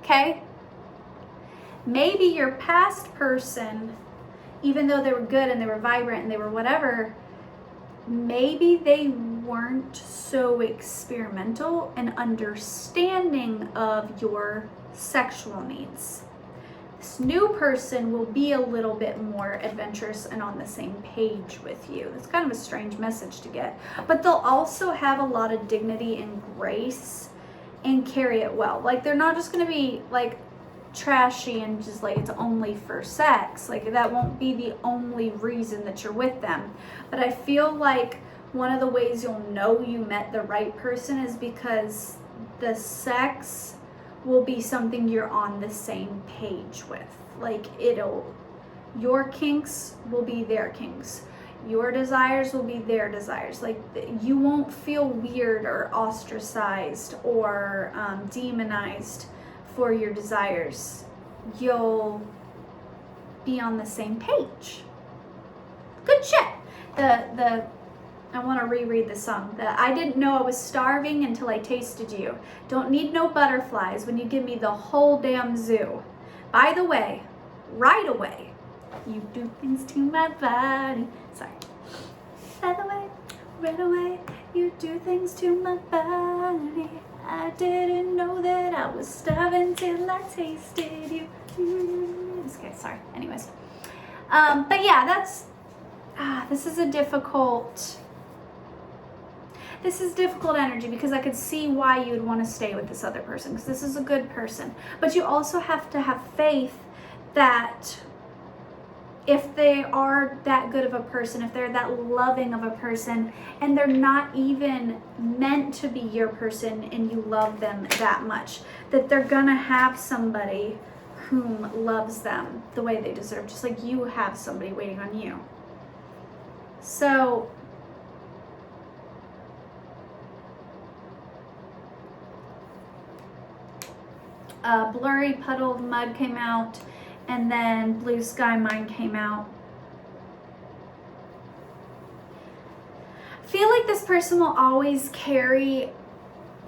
Okay? Maybe your past person, even though they were good and they were vibrant and they were whatever, maybe they weren't so experimental and understanding of your sexual needs. This new person will be a little bit more adventurous and on the same page with you. It's kind of a strange message to get, but they'll also have a lot of dignity and grace and carry it well. Like, they're not just going to be like trashy and just like it's only for sex. Like, that won't be the only reason that you're with them. But I feel like one of the ways you'll know you met the right person is because the sex will be something you're on the same page with. Like, your kinks will be their kinks. Your desires will be their desires. Like, you won't feel weird or ostracized or demonized for your desires. You'll be on the same page. Good shit. I want to reread the song. I didn't know I was starving until I tasted you. Don't need no butterflies when you give me the whole damn zoo. By the way, right away, you do things to my body. Sorry. By the way, right away, you do things to my body. I didn't know that I was starving till I tasted you. Okay, sorry. Anyways. But yeah, this is difficult energy, because I could see why you would want to stay with this other person, because this is a good person. But you also have to have faith that if they are that good of a person, if they're that loving of a person, and they're not even meant to be your person and you love them that much, that they're gonna have somebody whom loves them the way they deserve, just like you have somebody waiting on you. So Blurry Puddle of Mud came out, and then Blue Sky Mine came out. I feel like this person will always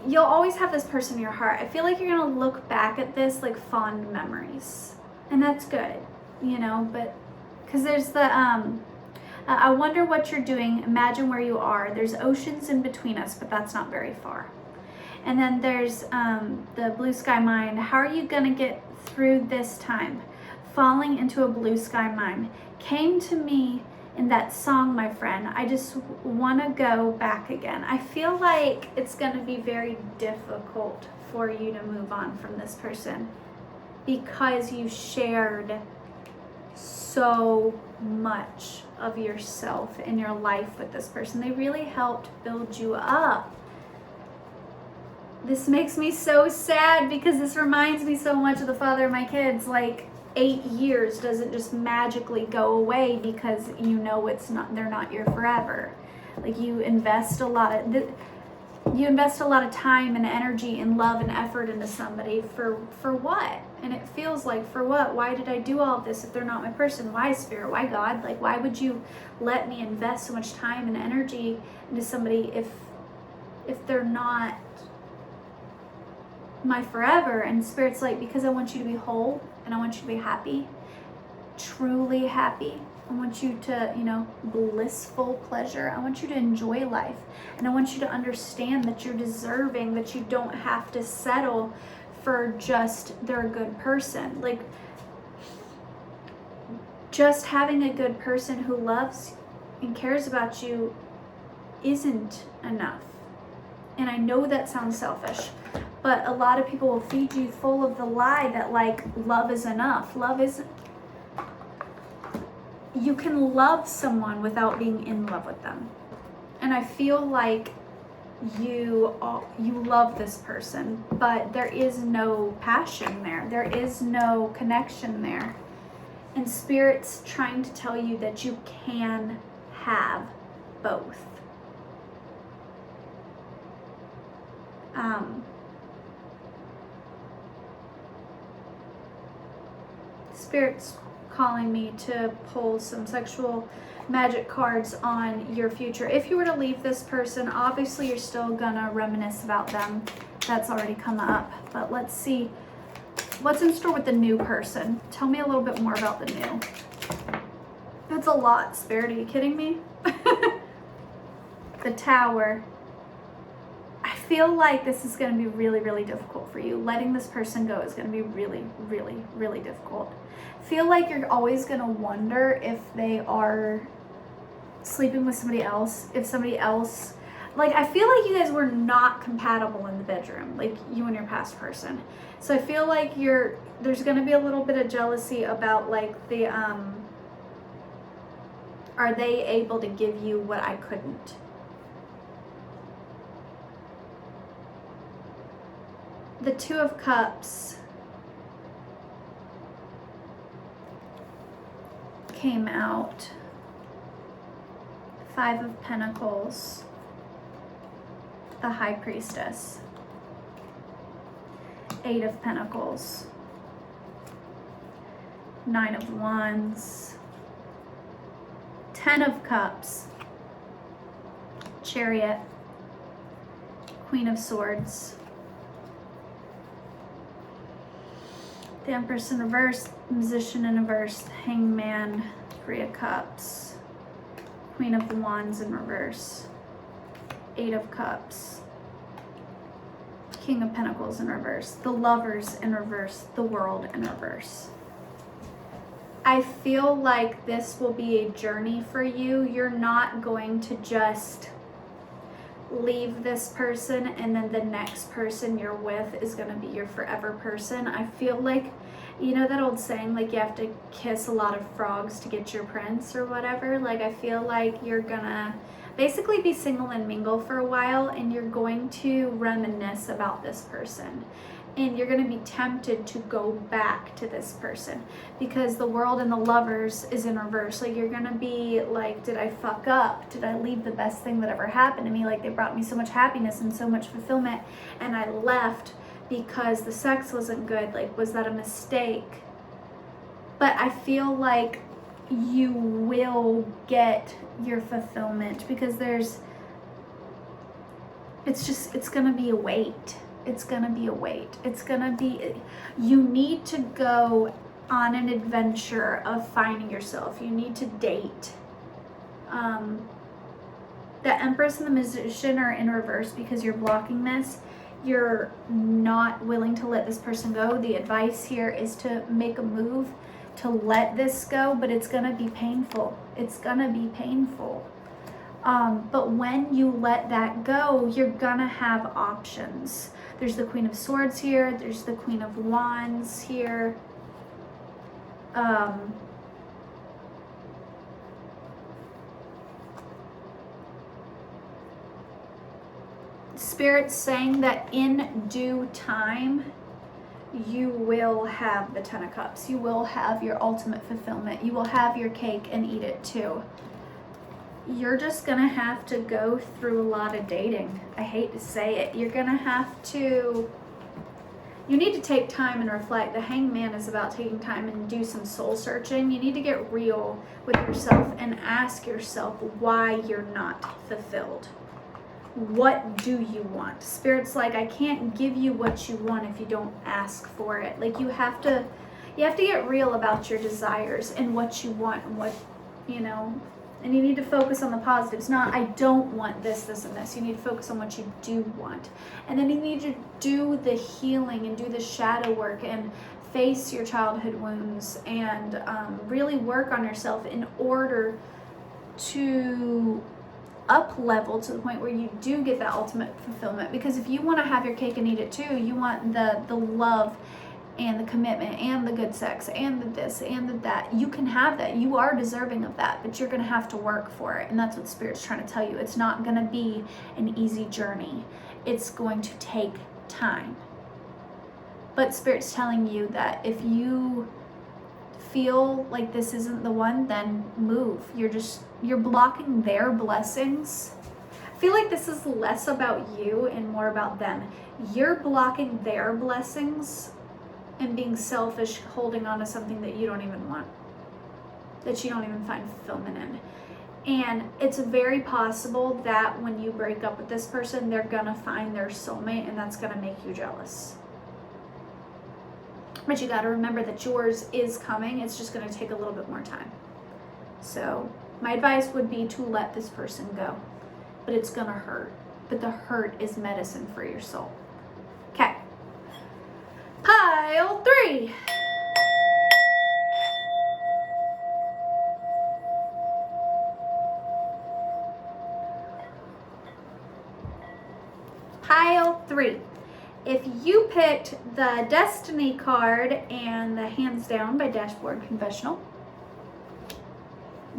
you'll always have this person in your heart. I feel like you're gonna look back at this like fond memories, and that's good, but because there's the I wonder what you're doing, imagine where you are, there's oceans in between us, but that's not very far. And then there's the Blue Sky Mine. How are you gonna get through this time? Falling into a blue sky mine. Came to me in that song, my friend. I just wanna go back again. I feel like it's gonna be very difficult for you to move on from this person, because you shared so much of yourself in your life with this person. They really helped build you up. This makes me so sad, because this reminds me so much of the father of my kids. Like, 8 years doesn't just magically go away because they're not your forever. Like, you invest a lot of time and energy and love and effort into somebody for what? And it feels like, for what? Why did I do all of this if they're not my person? Why, Spirit? Why, God? Like, why would you let me invest so much time and energy into somebody if they're not my forever? And Spirit's like, because I want you to be whole, and I want you to be happy, truly happy. I want you to, blissful pleasure. I want you to enjoy life. And I want you to understand that you're deserving, that you don't have to settle for just they're a good person. Like, just having a good person who loves and cares about you isn't enough. And I know that sounds selfish, But a lot of people will feed you full of the lie that like love is enough. Love isn't. You can love someone without being in love with them. And I feel like you love this person, but there is no passion there. There is no connection there. And Spirit's trying to tell you that you can have both. Spirit's calling me to pull some sexual magic cards on your future. If you were to leave this person, obviously you're still gonna reminisce about them. That's already come up. But let's see what's in store with the new person. Tell me a little bit more about the new. That's a lot, Spirit. Are you kidding me? The Tower. I feel like this is going to be really, really difficult for you. Letting this person go is going to be really, really, really difficult. Feel like you're always going to wonder if they are sleeping with somebody else, if somebody else, like I feel like you guys were not compatible in the bedroom, like you and your past person. So I feel like there's going to be a little bit of jealousy about like the are they able to give you what I couldn't? The Two of Cups came out. Five of Pentacles. The High Priestess. Eight of Pentacles. Nine of Wands. 10 of Cups. Chariot. Queen of Swords. The Empress in reverse, Musician in reverse, Hangman, Three of Cups, Queen of Wands in reverse, Eight of Cups, King of Pentacles in reverse, the Lovers in reverse, the World in reverse. I feel like this will be a journey for you. You're not going to just leave this person and then the next person you're with is going to be your forever person. I feel like, you know that old saying, like you have to kiss a lot of frogs to get your prince or whatever? Like I feel like you're gonna basically be single and mingle for a while, and you're going to reminisce about this person. And you're going to be tempted to go back to this person because the World and the Lovers is in reverse. Like you're going to be like, did I fuck up? Did I leave the best thing that ever happened to me? Like they brought me so much happiness and so much fulfillment, and I left because the sex wasn't good. Like, was that a mistake? But I feel like you will get your fulfillment because it's going to be a wait. It's going to be a wait. It's going to be, you need to go on an adventure of finding yourself. You need to date. The Empress and the Musician are in reverse because you're blocking this. You're not willing to let this person go. The advice here is to make a move to let this go, but it's going to be painful. It's going to be painful. But when you let that go, you're gonna have options. There's the Queen of Swords here. There's the Queen of Wands here. Spirit's saying that in due time, you will have the 10 of Cups. You will have your ultimate fulfillment. You will have your cake and eat it too. You're just gonna have to go through a lot of dating. I hate to say it. You're gonna have to, you need to take time and reflect. The Hangman is about taking time and do some soul searching. You need to get real with yourself and ask yourself why you're not fulfilled. What do you want? Spirit's like, I can't give you what you want if you don't ask for it. Like you have to get real about your desires and what you want and what, you know, and you need to focus on the positives. Not, I don't want this, this, and this. You need to focus on what you do want. And then you need to do the healing and do the shadow work and face your childhood wounds and really work on yourself in order to up level to the point where you do get that ultimate fulfillment. Because if you want to have your cake and eat it too, you want the love and the commitment and the good sex and the this and the that, you can have that. You are deserving of that, but you're going to have to work for it. And that's what Spirit's trying to tell you. It's not going to be an easy journey. It's going to take time. But Spirit's telling you that if you feel like this isn't the one, then move. You're blocking their blessings. I feel like this is less about you and more about them. You're blocking their blessings and being selfish, holding on to something that you don't even want, that you don't even find fulfillment in. And it's very possible that when you break up with this person, they're gonna find their soulmate, and that's gonna make you jealous. But you got to remember that yours is coming. It's just going to take a little bit more time. So my advice would be to let this person go. But it's going to hurt. But the hurt is medicine for your soul. Okay. Pile 3. Pile 3. If you picked the Destiny card and the Hands Down by Dashboard Confessional,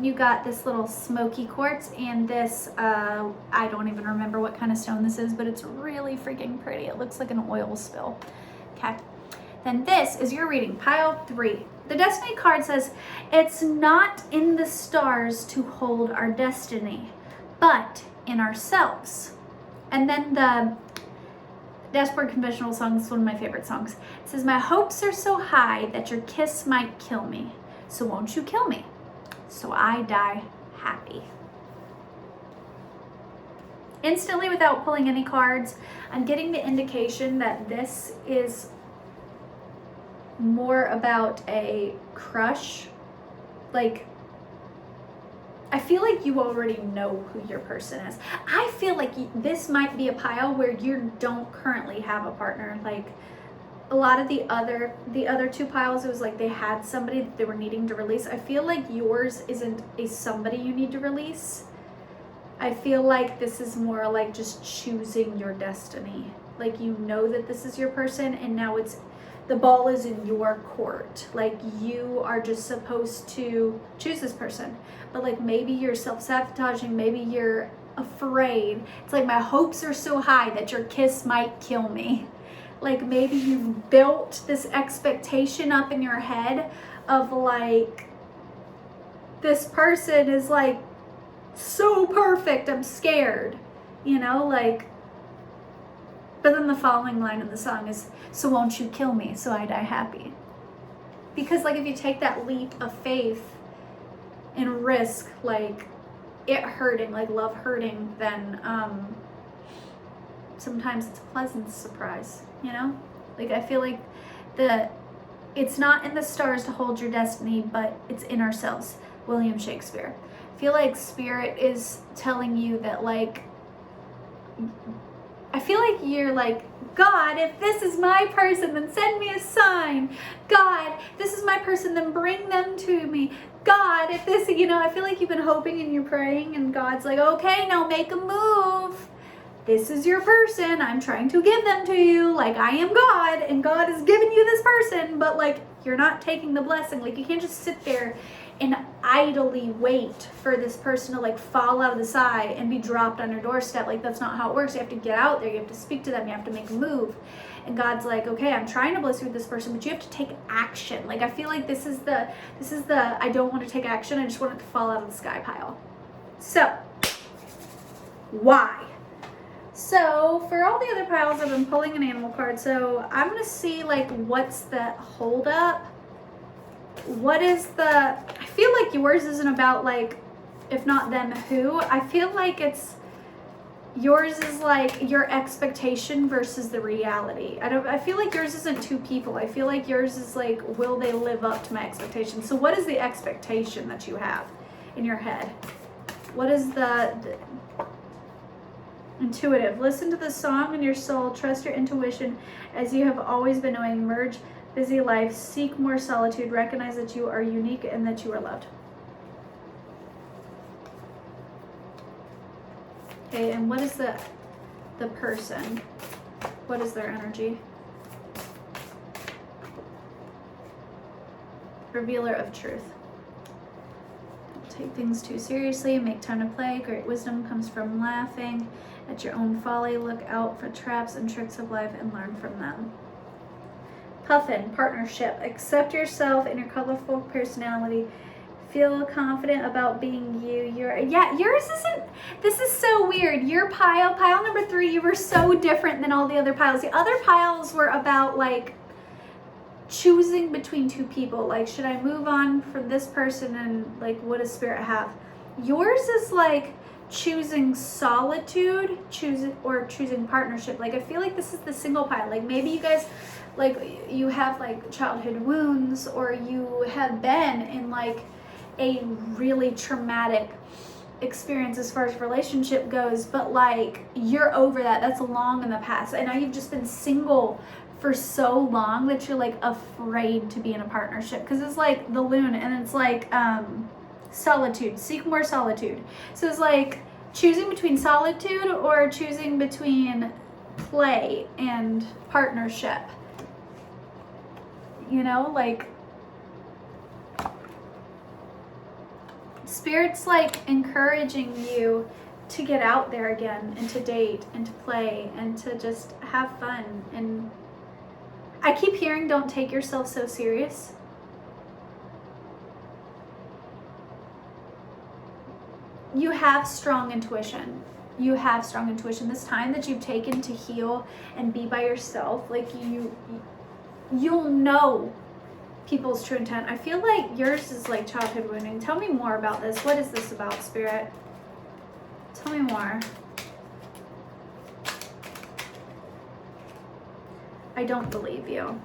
you got this little smoky quartz and this, I don't even remember what kind of stone this is, but it's really freaking pretty. It looks like an oil spill. Okay. Then this is your reading, Pile 3. The Destiny card says, it's not in the stars to hold our destiny, but in ourselves. And then the Dashboard Confessional song is one of my favorite songs. It says, my hopes are so high that your kiss might kill me. So won't you kill me? So I die happy. Instantly, without pulling any cards, I'm getting the indication that this is more about a crush. Like, I feel like you already know who your person is. I feel like this might be a pile where you don't currently have a partner. Like a lot of the other 2 piles, it was like they had somebody that they were needing to release. I feel like yours isn't a somebody you need to release. I feel like this is more like just choosing your destiny. Like you know that this is your person, and now the ball is in your court. Like you are just supposed to choose this person. But like maybe you're self-sabotaging, maybe you're afraid. It's like my hopes are so high that your kiss might kill me. Like maybe you've built this expectation up in your head of like, this person is like so perfect, I'm scared, you know, like, but then the following line in the song is, so won't you kill me so I die happy? Because like if you take that leap of faith and risk like it hurting, like love hurting, then sometimes it's a pleasant surprise, you know? Like I feel like it's not in the stars to hold your destiny, but it's in ourselves. William Shakespeare. I feel like Spirit is telling you that like, I feel like you're like, God, if this is my person, then send me a sign. God, this is my person, then bring them to me. God, if this, you know, I feel like you've been hoping and you're praying, and God's like, okay, now make a move. This is your person. I'm trying to give them to you. Like, I am God, and God is giving you this person, but like, you're not taking the blessing. Like, you can't just sit there and idly wait for this person to like fall out of the sky and be dropped on your doorstep. Like, that's not how it works. You have to get out there. You have to speak to them. You have to make a move. And God's like, okay, I'm trying to bless you with this person, but you have to take action. Like, I feel like this is the I don't want to take action. I just want it to fall out of the sky pile. So, why? So for all the other piles, I've been pulling an animal card. So I'm going to see like, what's the hold up? What is I feel like yours isn't about like, if not them, who. I feel like yours is like your expectation versus the reality. I feel like yours isn't 2 people. I feel like yours is like, will they live up to my expectations? So what is the expectation that you have in your head? What is the intuitive? Listen to the song in your soul. Trust your intuition as you have always been knowing. Merge busy life. Seek more solitude. Recognize that you are unique and that you are loved. Okay, and what is the person? What is their energy? Revealer of truth. Don't take things too seriously. Make time to play. Great wisdom comes from laughing at your own folly. Look out for traps and tricks of life and learn from them. Puffin, partnership. Accept yourself and your colorful personality. Feel confident about being you. Yours isn't, this is so weird. Your pile number 3, you were so different than all the other piles. The other piles were about like choosing between two people. Like, should I move on from this person and like, what does spirit have? Yours is like choosing solitude, choosing partnership. Like, I feel like this is the single pile. Like, maybe you guys, like, you have like childhood wounds, or you have been in like a really traumatic experience as far as relationship goes, but like you're over that. That's long in the past. And now you've just been single for so long that you're like afraid to be in a partnership, because it's like the loon, and it's like solitude. Seek more solitude. So it's like choosing between solitude or choosing between play and partnership. You know, like Spirit's like encouraging you to get out there again and to date and to play and to just have fun. And I keep hearing, don't take yourself so serious. You have strong intuition. You have strong intuition. This time that you've taken to heal and be by yourself, like you'll know people's true intent. I feel like yours is like childhood wounding. Tell me more about this. What is this about, Spirit? Tell me more. I don't believe you.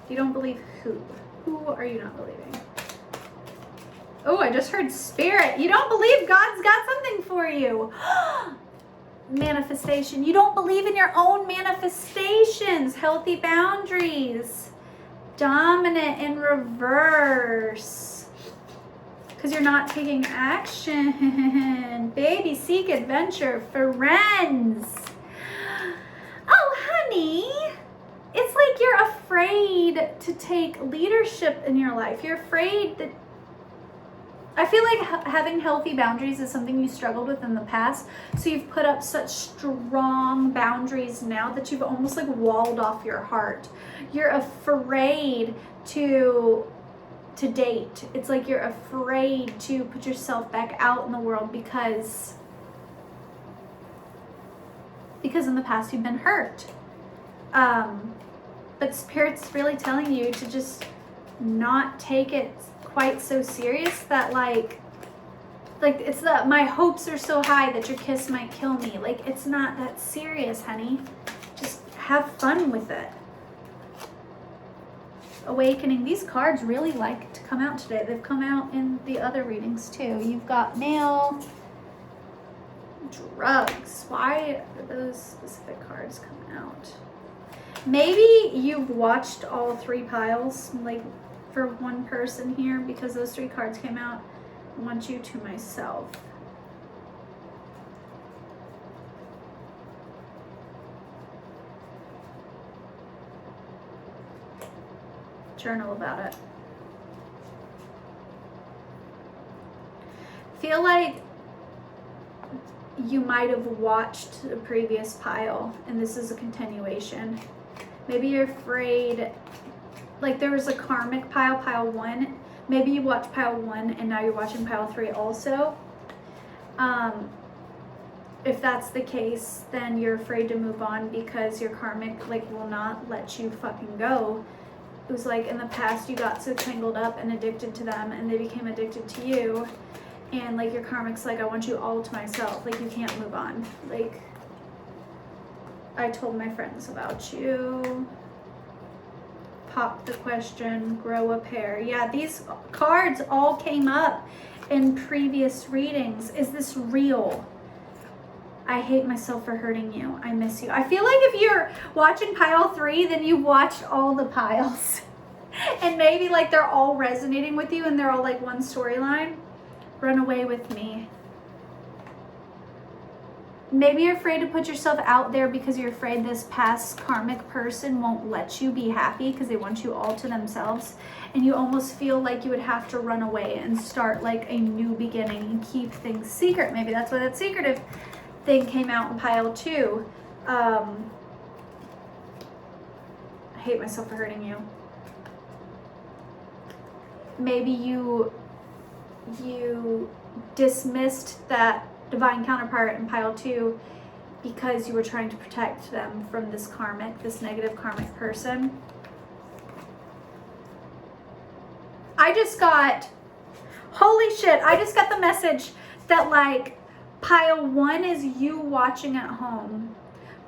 You don't believe who? Who are you not believing? Oh, I just heard Spirit. You don't believe God's got something for you. Manifestation. You don't believe in your own manifestations. Healthy boundaries. Dominant in reverse. Because you're not taking action. Baby, seek adventure. Friends. Oh, honey. It's like you're afraid to take leadership in your life. You're afraid that... I feel like having healthy boundaries is something you struggled with in the past. So you've put up such strong boundaries now that you've almost like walled off your heart. You're afraid to date. It's like you're afraid to put yourself back out in the world because in the past you've been hurt. But Spirit's really telling you to just not take it quite so serious, that like it's that my hopes are so high that your kiss might kill me. Like, it's not that serious, honey. Just have fun with it. Awakening. These cards really like to come out today. They've come out in the other readings too. You've got mail, drugs. Why are those specific cards coming out? Maybe you've watched all 3 piles, like, for one person here, because those 3 cards came out. I want you to myself. Journal about it. Feel like you might have watched the previous pile and this is a continuation. Maybe you're afraid, like there was a karmic pile, pile 1. Maybe you watched pile 1 and now you're watching pile 3 also. If that's the case, then you're afraid to move on because your karmic like will not let you fucking go. It was like in the past you got so tangled up and addicted to them and they became addicted to you. And like your karmic's like, I want you all to myself. Like you can't move on. Like, I told my friends about you. Pop the question, grow a pair. Yeah, these cards all came up in previous readings. Is this real? I hate myself for hurting you. I miss you. I feel like if you're watching pile 3, then you watched all the piles. And maybe like they're all resonating with you and they're all like one storyline. Run away with me. maybe you're afraid to put yourself out there because you're afraid this past karmic person won't let you be happy because they want you all to themselves. And you almost feel like you would have to run away and start like a new beginning and keep things secret. Maybe that's why that secretive thing came out in pile 2. I hate myself for hurting you. Maybe you dismissed that divine counterpart in pile 2 because you were trying to protect them from this negative karmic person. Holy shit, I just got the message that like pile 1 is you watching at home.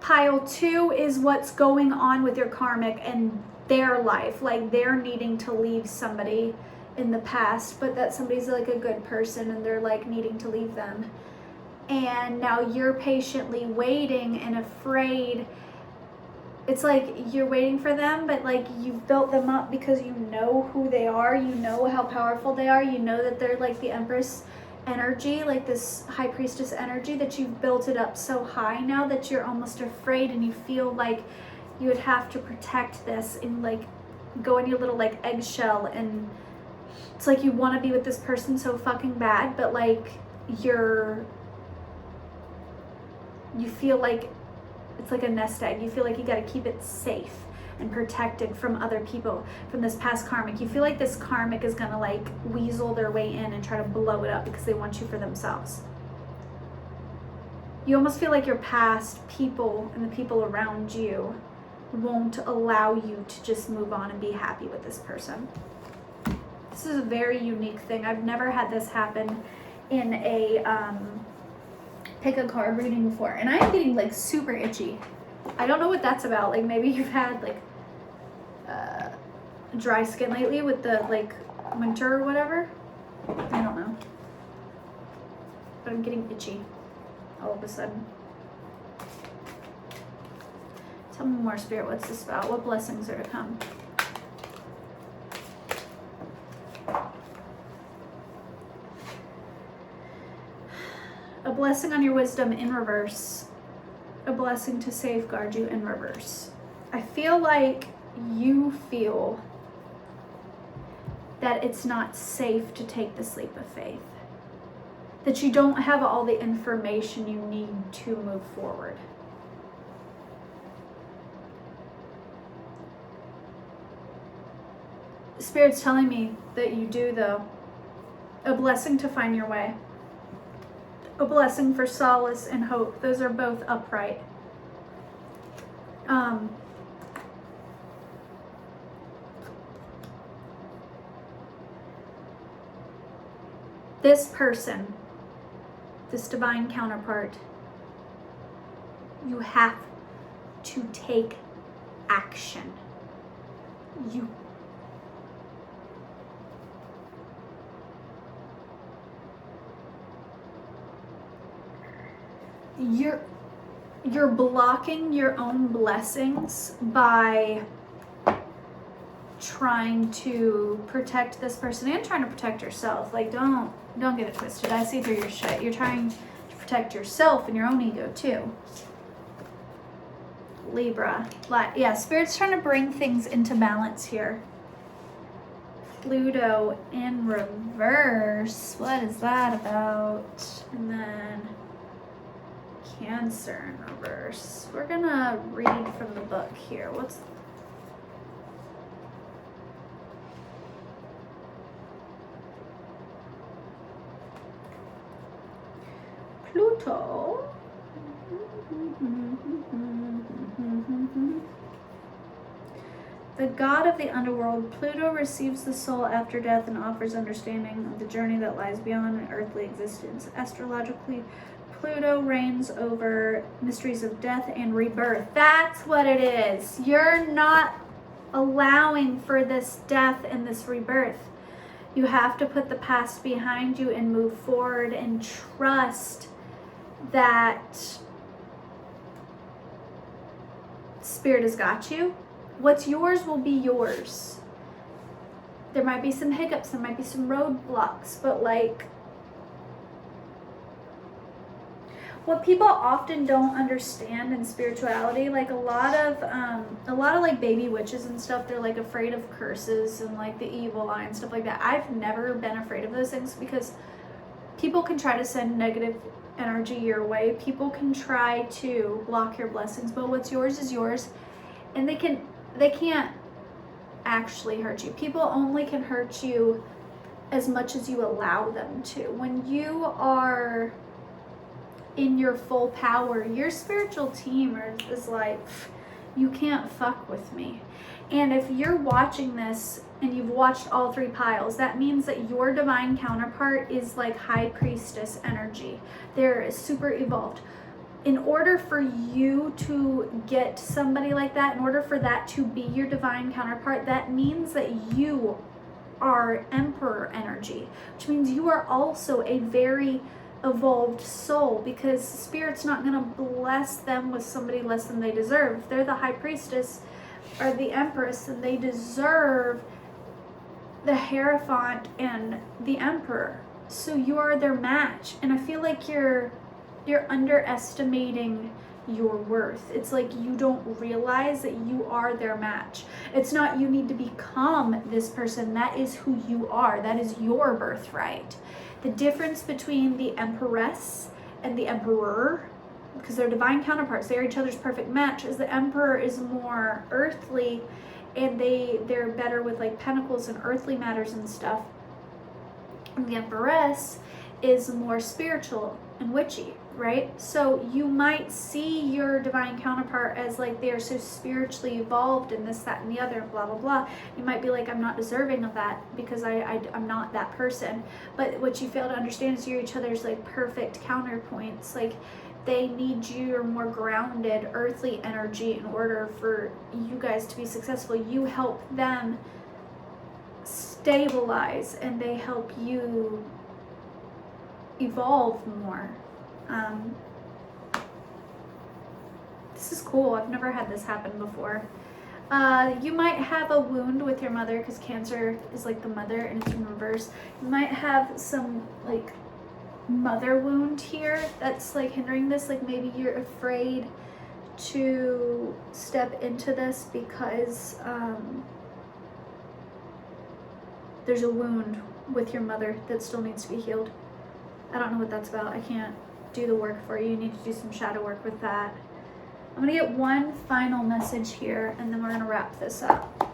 Pile 2 is what's going on with your karmic and their life. Like they're needing to leave somebody in the past, but that somebody's like a good person and they're like needing to leave them. And now you're patiently waiting and afraid. It's like you're waiting for them, but like you've built them up because you know who they are, you know how powerful they are, you know that they're like the Empress energy, like this High Priestess energy, that you've built it up so high now that you're almost afraid and you feel like you would have to protect this and like go in your little like eggshell, and it's like you want to be with this person so fucking bad, but like you feel like it's like a nest egg. You feel like you got to keep it safe and protected from other people, from this past karmic. You feel like this karmic is gonna like weasel their way in and try to blow it up because they want you for themselves. You almost feel like your past people and the people around you won't allow you to just move on and be happy with this person. This is a very unique thing. I've never had this happen in a pick a card reading before, and I am getting like super itchy. I don't know what that's about. Like maybe you've had like dry skin lately with the like winter or whatever. I don't know, but I'm getting itchy all of a sudden. Tell me more, Spirit. What's this about? What blessings are to come? A blessing on your wisdom in reverse. A blessing to safeguard you in reverse. I feel like you feel that it's not safe to take this leap of faith. That you don't have all the information you need to move forward. Spirit's telling me that you do, though. A blessing to find your way. A blessing for solace and hope. Those are both upright. This person, this divine counterpart, you have to take action. You're blocking your own blessings by trying to protect this person and trying to protect yourself. Like don't get it twisted. I see through your shit. You're trying to protect yourself and your own ego too. Libra. Yeah, Spirit's trying to bring things into balance here. Pluto in reverse. What is that about? And then Cancer in reverse. We're gonna read from the book here. What's Pluto? The god of the underworld, Pluto receives the soul after death and offers understanding of the journey that lies beyond earthly existence. Astrologically, Pluto reigns over mysteries of death and rebirth. That's what it is. You're not allowing for this death and this rebirth. You have to put the past behind you and move forward and trust that Spirit has got you. What's yours will be yours. There might be some hiccups, there might be some roadblocks, but like, what people often don't understand in spirituality, like a lot of like baby witches and stuff, they're like afraid of curses and like the evil eye and stuff like that. I've never been afraid of those things because people can try to send negative energy your way. People can try to block your blessings, but what's yours is yours, and they can't actually hurt you. People only can hurt you as much as you allow them to. When you are in your full power, your spiritual team is like, you can't fuck with me. And if you're watching this and you've watched all 3 piles, that means that your divine counterpart is like high priestess energy. They're super evolved. In order for you to get somebody like that, in order for that to be your divine counterpart, that means that you are emperor energy, which means you are also a very evolved soul, because Spirit's not going to bless them with somebody less than they deserve. If they're the high priestess or the empress, and they deserve the Hierophant and the emperor, so you are their match. And I feel like you're underestimating your worth. It's like you don't realize that you are their match. It's not you need to become this person. That is who you are. That is your birthright. The difference between the Empress and the Emperor, because they're divine counterparts, they're each other's perfect match, is the Emperor is more earthly, and they're better with like pentacles and earthly matters and stuff. And the Empress is more spiritual and witchy, right? So you might see your divine counterpart as like they are so spiritually evolved and this, that, and the other, blah, blah, blah. You might be like, I'm not deserving of that because I'm not that person. But what you fail to understand is you're each other's like perfect counterpoints. Like they need your more grounded earthly energy in order for you guys to be successful. You help them stabilize and they help you evolve more. This is cool. I've never had this happen before. You might have a wound with your mother, because Cancer is like the mother and it's in reverse. You might have some like mother wound here that's like hindering this. Like maybe you're afraid to step into this because there's a wound with your mother that still needs to be healed. I don't know what that's about. I can't do the work for you. You need to do some shadow work with that. I'm going to get one final message here, and then we're going to wrap this up.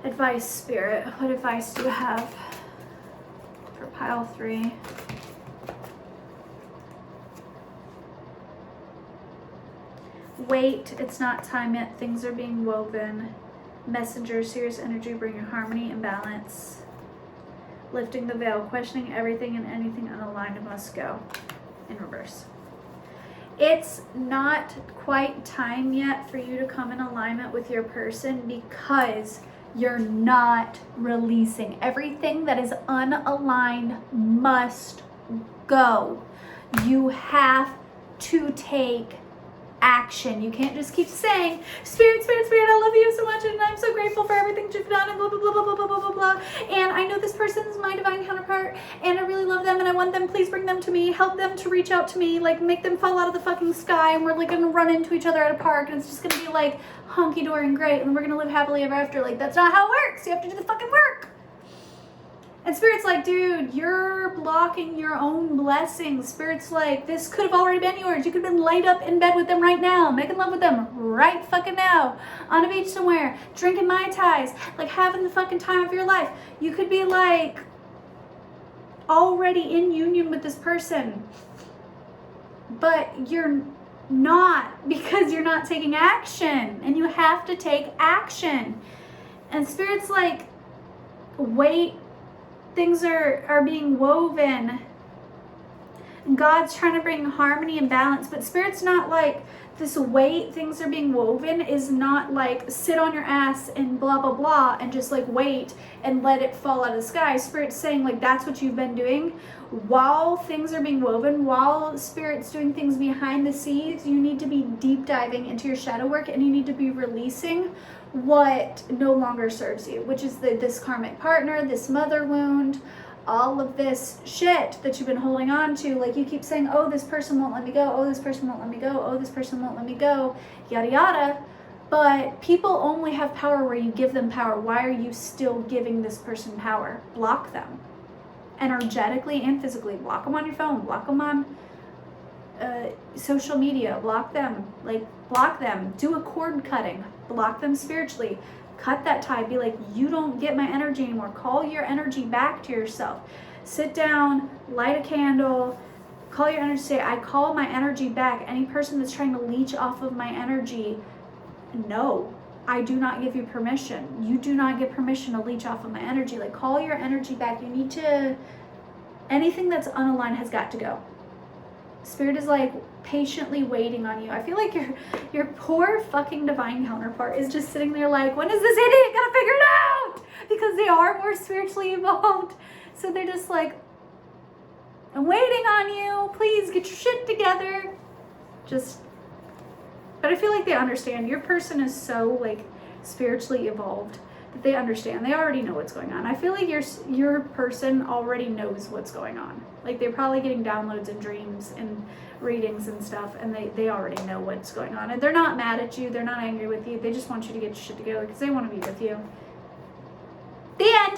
Advice, Spirit. What advice do you have for pile 3? Wait. It's not time yet. Things are being woven. Messenger, serious energy, bringing harmony and balance. Lifting the veil, questioning everything and anything unaligned must go. In reverse. It's not quite time yet for you to come in alignment with your person because you're not releasing. Everything that is unaligned must go. You have to take action. You can't just keep saying, Spirit, Spirit, Spirit, I love you so much and I'm so grateful for everything that you've done and blah, blah, blah, blah, blah, blah, blah, blah, blah. And I know this person's my divine counterpart and I really love them and I want them, please bring them to me, help them to reach out to me, like make them fall out of the fucking sky and we're like gonna run into each other at a park and it's just gonna be like hunky-dory and great and we're gonna live happily ever after. Like that's not how it works. You have to do the fucking work. And Spirit's like, dude, you're blocking your own blessings. Spirit's like, this could have already been yours. You could have been laid up in bed with them right now, making love with them right fucking now, on a beach somewhere, drinking Mai Tais, like having the fucking time of your life. You could be like already in union with this person, but you're not because you're not taking action, and you have to take action. And Spirit's like, wait. Things are being woven. God's trying to bring harmony and balance, but Spirit's not like this wait, things are being woven is not like sit on your ass and blah, blah, blah, and just like wait and let it fall out of the sky. Spirit's saying like that's what you've been doing. While things are being woven, while Spirit's doing things behind the scenes, you need to be deep diving into your shadow work and you need to be releasing what no longer serves you, which is this karmic partner, this mother wound, all of this shit that you've been holding on to. Like, you keep saying, oh, this person won't let me go, oh, this person won't let me go, oh, this person won't let me go, yada yada. But people only have power where you give them power. Why are you still giving this person power? Block them. Energetically and physically. Block them on your phone. Block them on social media. Block them. Like, block them. Do a cord cutting. Block them spiritually. Cut that tie. Be like, you don't get my energy anymore. Call your energy back to yourself. Sit down, light a candle, call your energy, say, I call my energy back. Any person that's trying to leech off of my energy, no, I do not give you permission. You do not get permission to leech off of my energy. Like, call your energy back. You need to, anything that's unaligned has got to go. Spirit is like patiently waiting on you. I feel like your poor fucking divine counterpart is just sitting there like, when is this idiot gonna figure it out? Because they are more spiritually evolved. So they're just like, I'm waiting on you. Please get your shit together. But I feel like they understand. Your person is so like spiritually evolved that they understand. They already know what's going on. I feel like your person already knows what's going on. Like, they're probably getting downloads and dreams and readings and stuff, and they already know what's going on. And they're not mad at you. They're not angry with you. They just want you to get your shit together because they want to be with you. The end.